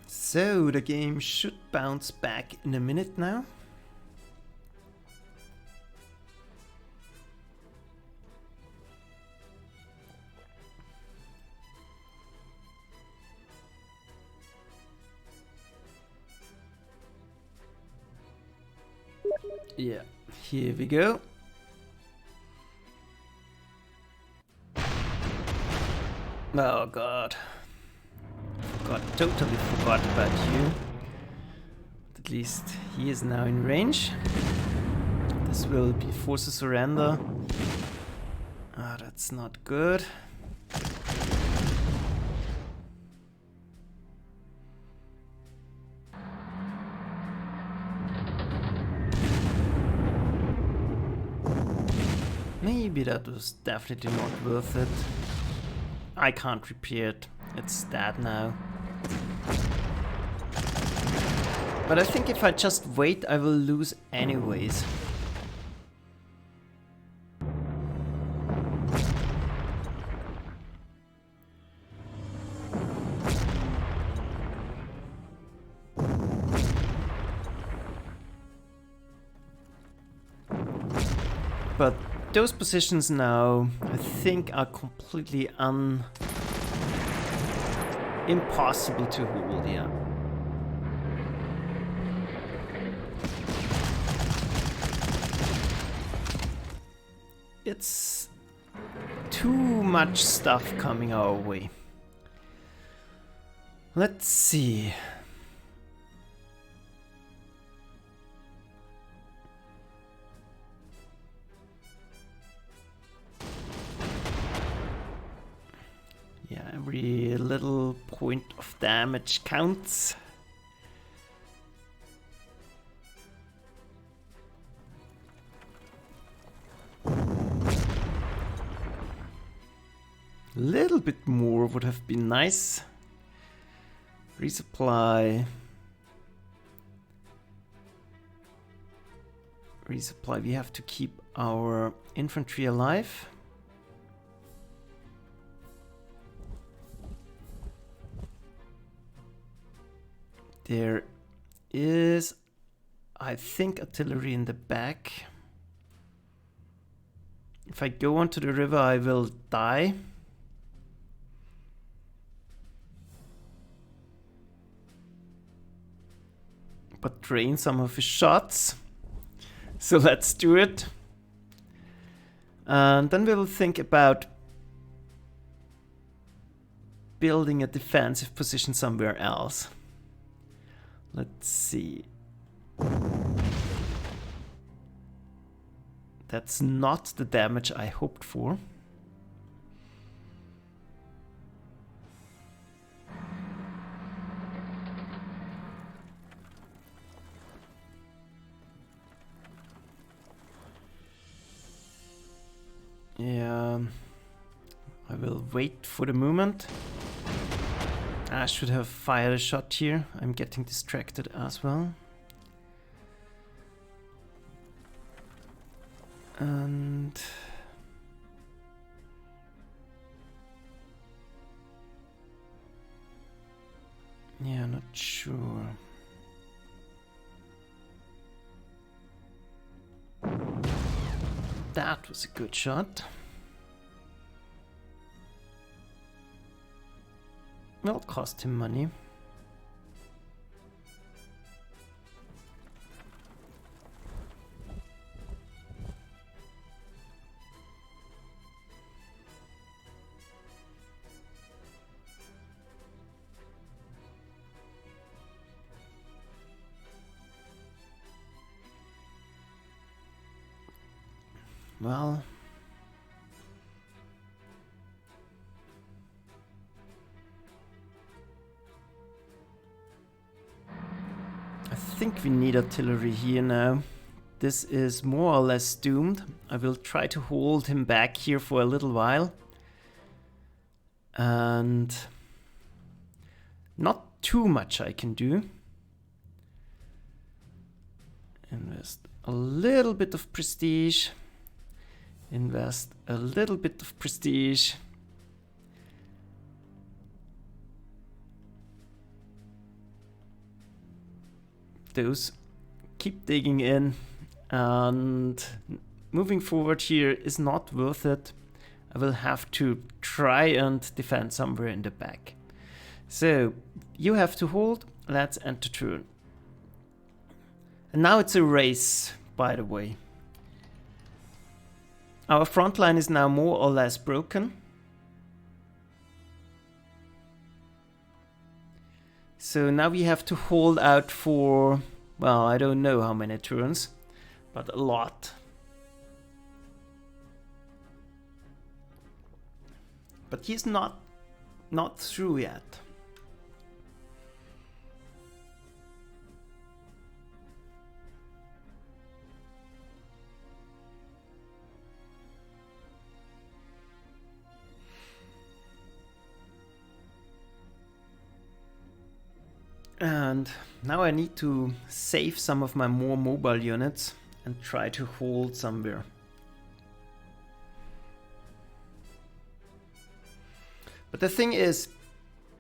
So the game should bounce back in a minute now. Yeah, here we go. Oh god. Totally forgot about you. At least he is now in range. This will be force a surrender. Ah, that's not good. Maybe that was definitely not worth it. I can't repair it. It's dead now. But I think if I just wait, I will lose anyways. But those positions now, I think, are completely impossible to hold, yeah. It's too much stuff coming our way. Let's see. Yeah, every little point of damage counts. A little bit more would have been nice. Resupply. Resupply. We have to keep our infantry alive. There is, I think, artillery in the back. If I go onto the river, I will die. But drain some of his shots. So let's do it. And then we'll think about building a defensive position somewhere else. Let's see. That's not the damage I hoped for. Yeah, I will wait for the moment. I should have fired a shot here. I'm getting distracted as well. And yeah, not sure. That was a good shot. Will cost him money. Well, I think we need artillery here now. This is more or less doomed. I will try to hold him back here for a little while. And not too much I can do. Invest a little bit of prestige. Invest a little bit of prestige. Those keep digging in, and moving forward here is not worth it. I will have to try and defend somewhere in the back. So you have to hold. Let's enter turn. And now it's a race, by the way. Our front line is now more or less broken. So now we have to hold out for, well, I don't know how many turns, but a lot. But he's not through yet. And now I need to save some of my more mobile units and try to hold somewhere. But the thing is,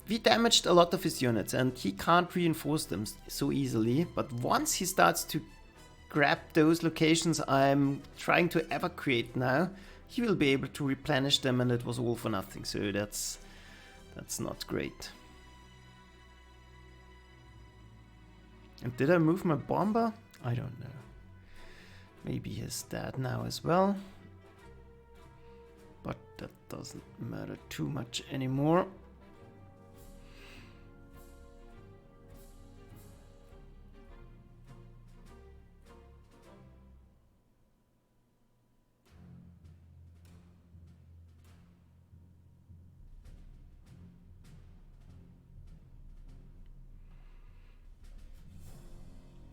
we damaged a lot of his units and he can't reinforce them so easily. But once he starts to grab those locations I'm trying to evacuate now, he will be able to replenish them, and it was all for nothing. So that's not great. And did I move my bomber? I don't know. Maybe he's dead now as well. But that doesn't matter too much anymore.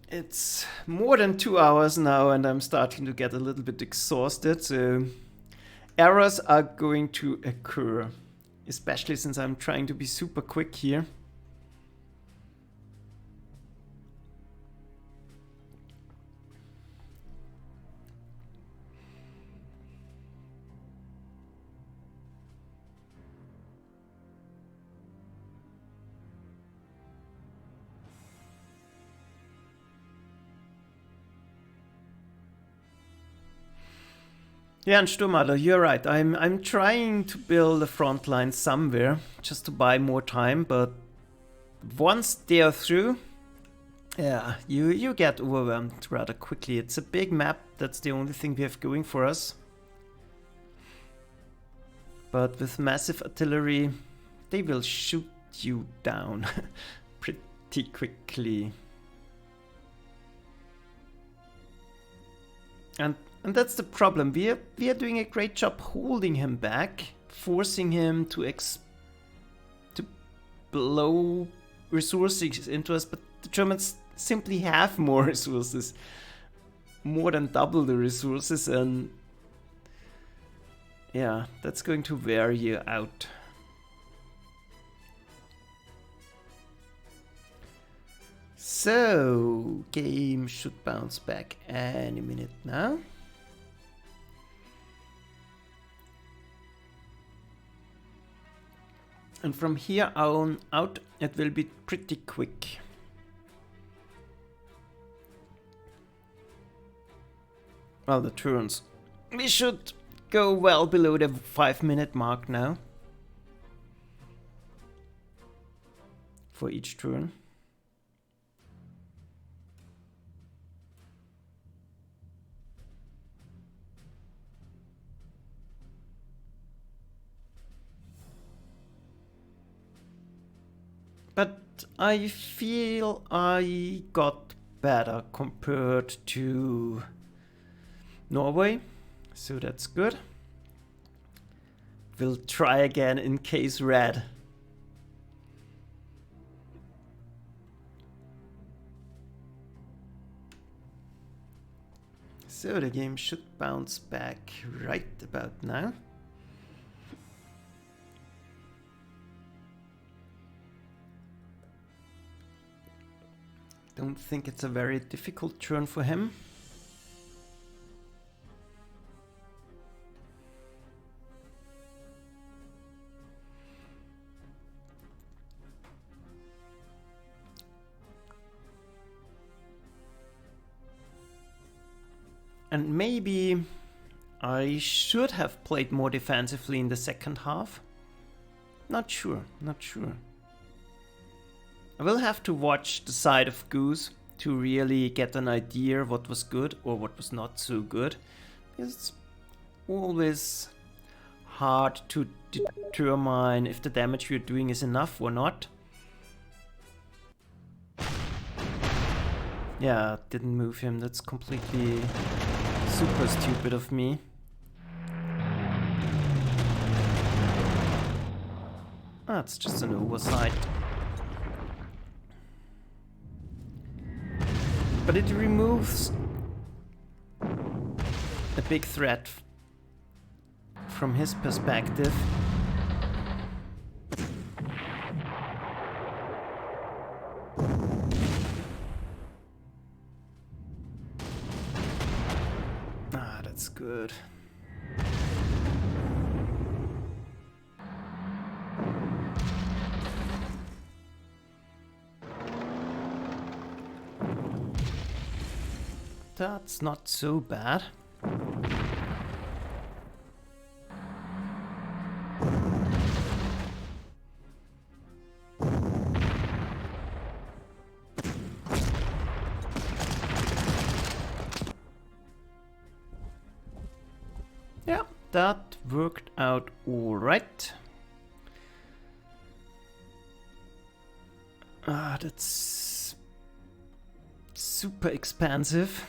It's more than 2 hours now and I'm starting to get a little bit exhausted, so errors are going to occur, especially since I'm trying to be super quick here. Yeah, and Sturmadler, you're right. I'm trying to build a front line somewhere just to buy more time, but once they are through, yeah, you get overwhelmed rather quickly. It's a big map. That's the only thing we have going for us. But with massive artillery, they will shoot you down pretty quickly. And that's the problem. We are doing a great job holding him back, forcing him to blow resources into us, but the Germans simply have more resources, more than double the resources, and yeah, that's going to wear you out. So, game should bounce back any minute now. And from here on out, it will be pretty quick. Well, the turns We should go well below the 5-minute mark now. For each turn. But I feel I got better compared to Norway, so that's good. We'll try again in case red. So the game should bounce back right about now. Don't think it's a very difficult turn for him. And maybe I should have played more defensively in the second half. Not sure, not sure. I will have to watch the side of Goose to really get an idea what was good or what was not so good. It's always hard to determine if the damage you're doing is enough or not. Yeah, didn't move him. That's completely super stupid of me. That's just an oversight. But it removes a big threat from his perspective. Ah, that's good. That's not so bad. Yeah, that worked out all right. Ah, that's super expansive.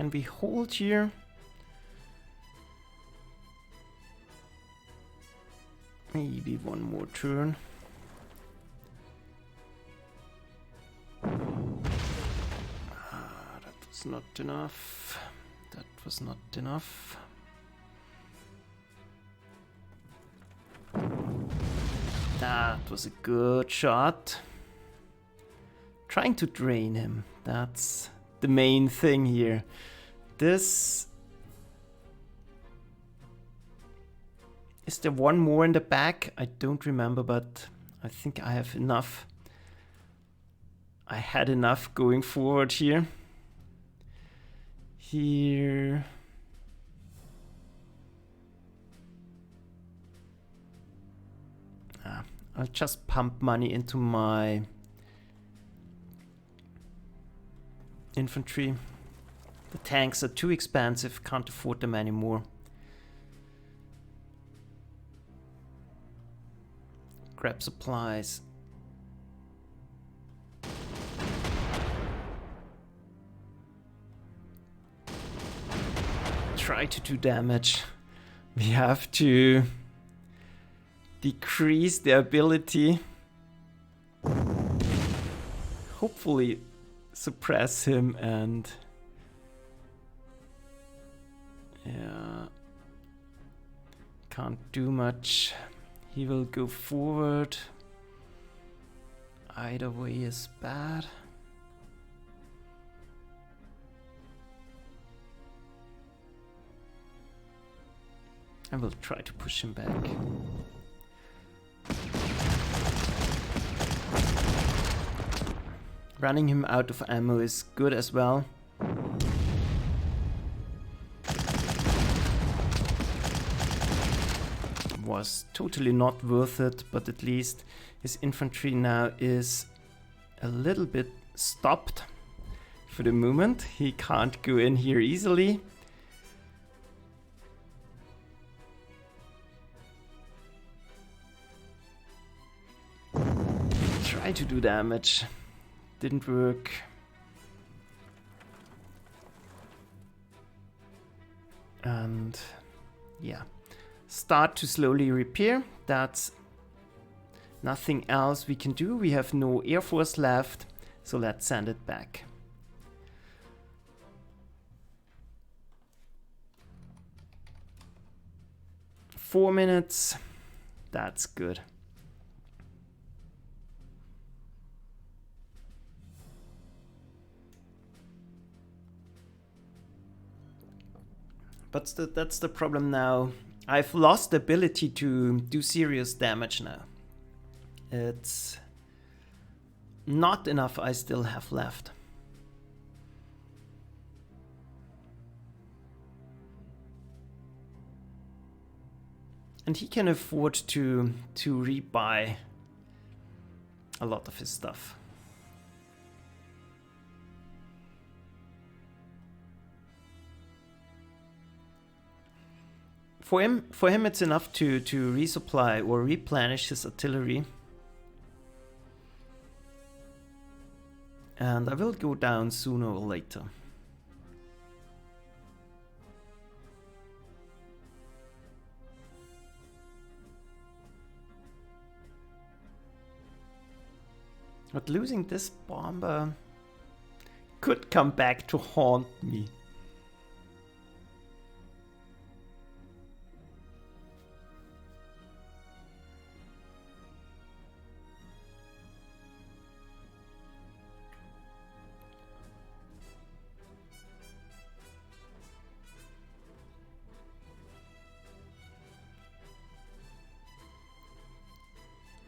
Can we hold here? Maybe one more turn. That was not enough. That was not enough. That was a good shot. Trying to drain him. That's the main thing here. This... Is there one more in the back? I don't remember, but I think I have enough. I had enough going forward here. Here... I'll just pump money into my infantry. The tanks are too expensive, can't afford them anymore. Grab supplies. Try to do damage. We have to decrease the ability. Hopefully suppress him and... Yeah... Can't do much. He will go forward. Either way is bad. I will try to push him back. Running him out of ammo is good as well. Was totally not worth it, but at least his infantry now is a little bit stopped for the moment. He can't go in here easily. Try to do damage. Didn't work. And yeah, start to slowly repair. That's nothing else we can do. We have no air force left, so let's send it back. Four minutes. That's good. But that's the problem now. I've lost the ability to do serious damage now. It's not enough I still have left. And he can afford to rebuy a lot of his stuff. For him it's enough to resupply or replenish his artillery. And I will go down sooner or later. But losing this bomber could come back to haunt me.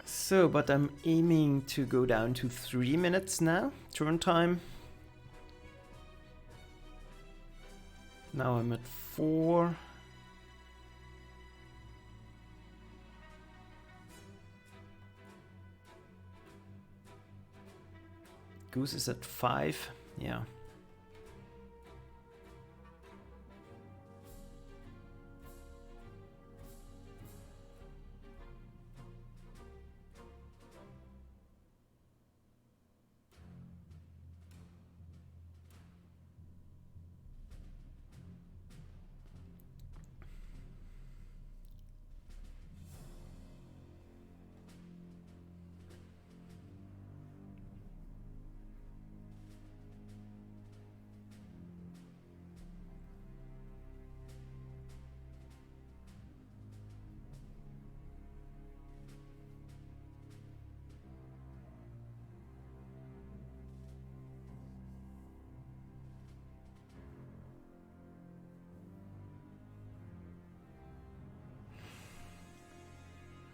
So, but I'm aiming to go down to 3 minutes now, turn time. Now I'm at 4. Goose is at 5, yeah.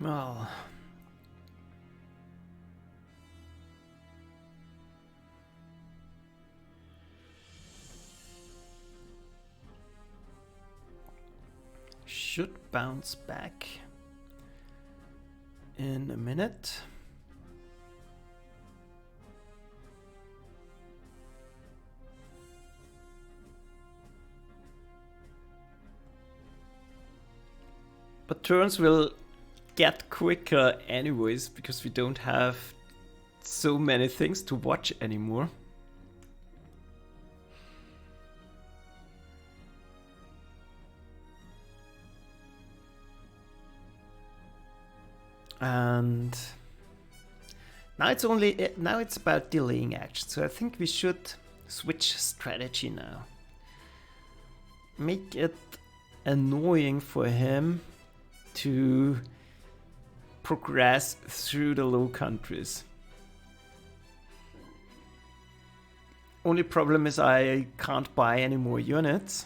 Well, should bounce back in a minute. But turns will get quicker anyways, because we don't have so many things to watch anymore. And now it's about delaying action. So I think we should switch strategy now. Make it annoying for him to progress through the Low Countries. Only problem is I can't buy any more units.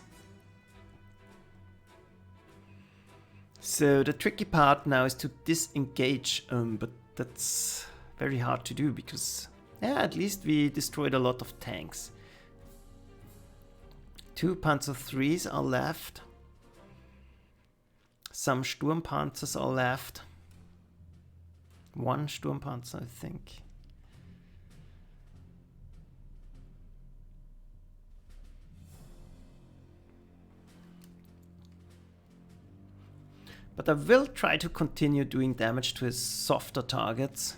So the tricky part now is to disengage, but that's very hard to do because, yeah, at least we destroyed a lot of tanks. 2 Panzer IIIs are left. Some Sturmpanzers are left. 1 Sturmpanzer, I think. But I will try to continue doing damage to his softer targets.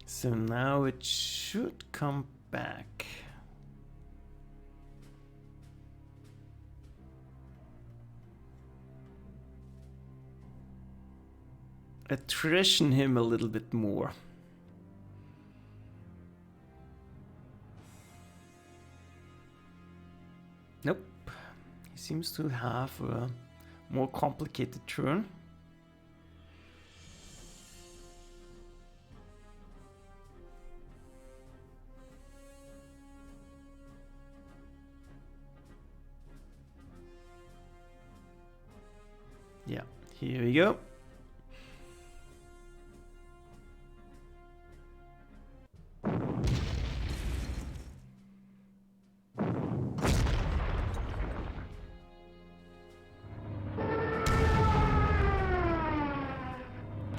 So now it should come back. Attrition him a little bit more. Nope. He seems to have a more complicated turn. Yeah, here we go.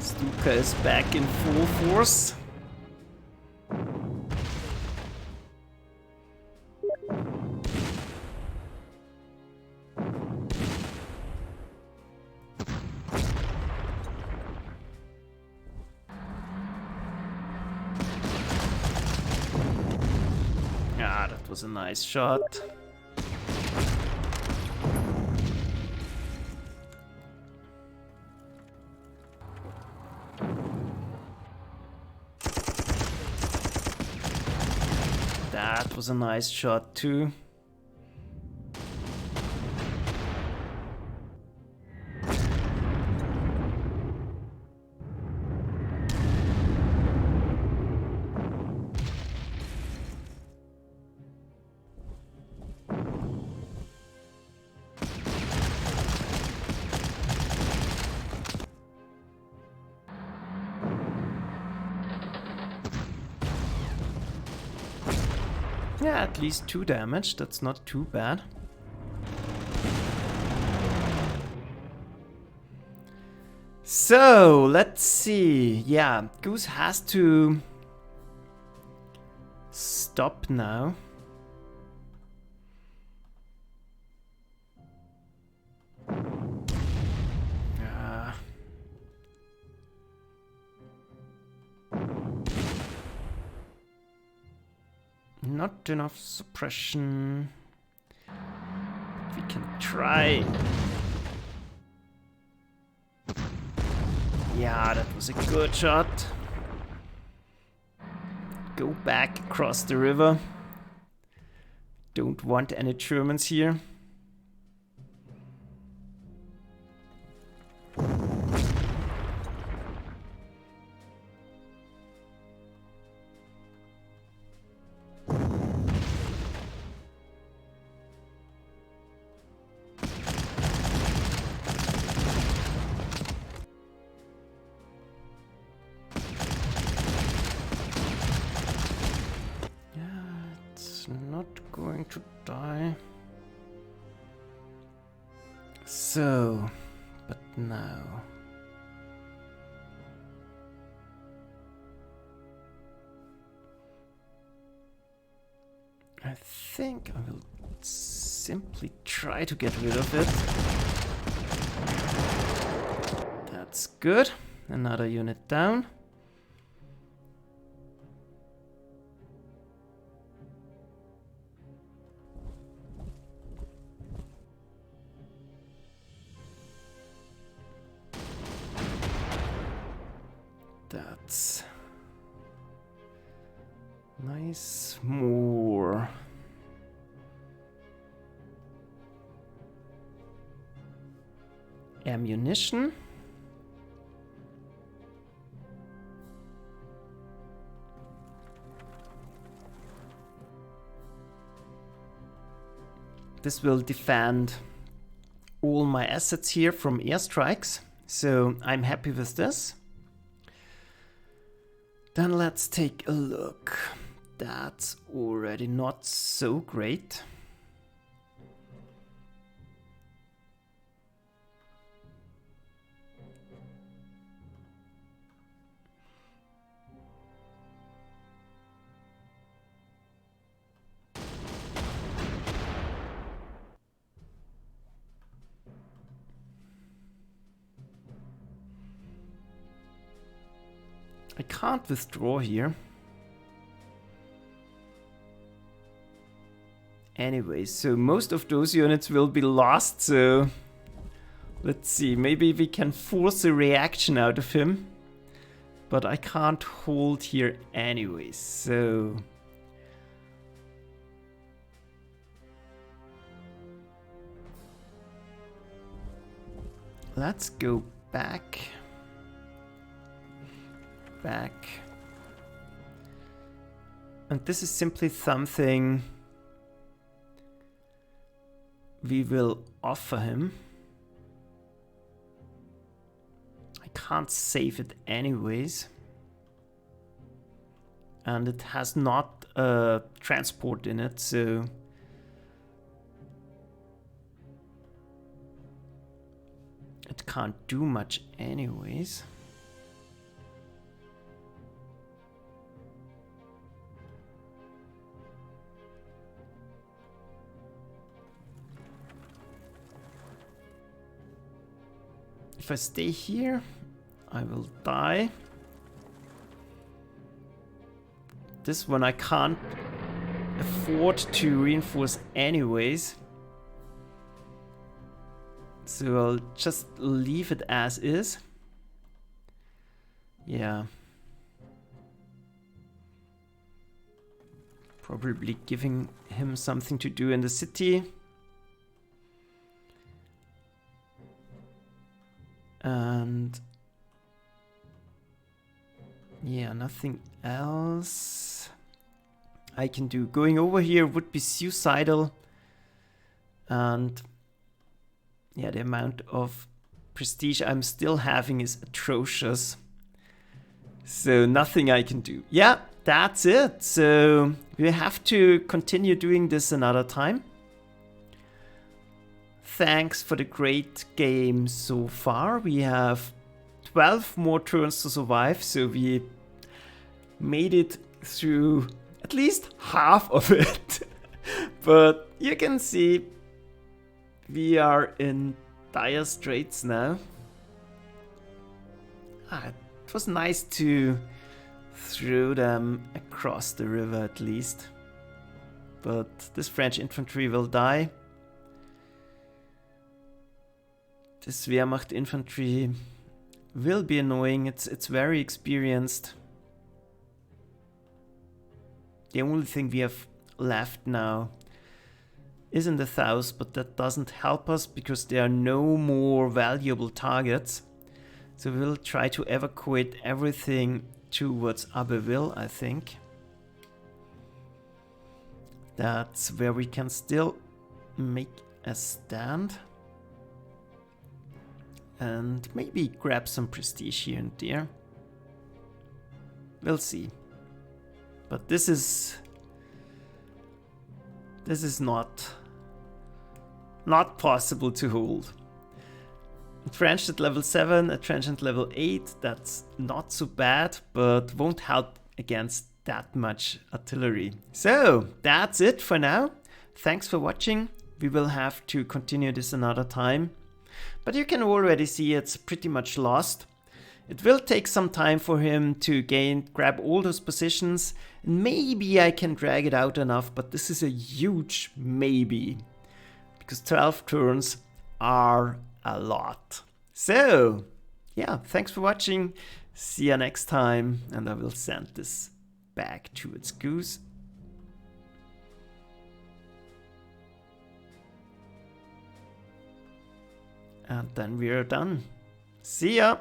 Stuka is back in full force. Ah, that was a nice shot. That was a nice shot too. Yeah, at least 2 damage, that's not too bad. So, let's see. Yeah, Goose has to stop now. Not enough suppression. We can try. Yeah, that was a good shot. Go back across the river. Don't want any Germans here. Going to die. So, but now. I think I will simply try to get rid of it. That's good. Another unit down. That's nice. More ammunition. This will defend all my assets here from airstrikes. So I'm happy with this. Then let's take a look. That's already not so great. I can't withdraw here. Anyway, so most of those units will be lost, so let's see, maybe we can force a reaction out of him. But I can't hold here anyway, so... let's go back. And this is simply something we will offer him. I can't save it anyways. And it has not transport in it, so... it can't do much anyways. If I stay here, I will die. This one I can't afford to reinforce anyways. So I'll just leave it as is. Yeah. Probably giving him something to do in the city. And yeah, nothing else I can do. Going over here would be suicidal. And yeah, the amount of prestige I'm still having is atrocious. So nothing I can do. Yeah, that's it. So we have to continue doing this another time. Thanks for the great game so far. We have 12 more turns to survive, so we made it through at least half of it. But you can see we are in dire straits now. It was nice to throw them across the river at least. But this French infantry will die. This Wehrmacht infantry will be annoying. It's very experienced. The only thing we have left now is in the south, but that doesn't help us because there are no more valuable targets. So we'll try to evacuate everything towards Abbeville, I think. That's where we can still make a stand. And maybe grab some prestige here and there. We'll see. But this is not possible to hold. A trench at level 7, a trench at level 8, that's not so bad, but won't help against that much artillery. So, that's it for now. Thanks for watching. We will have to continue this another time. But you can already see it's pretty much lost. It will take some time for him to grab all those positions. Maybe I can drag it out enough, but this is a huge maybe. Because 12 turns are a lot. So, yeah, thanks for watching. See you next time. And I will send this back towards Goose. And then we are done. See ya!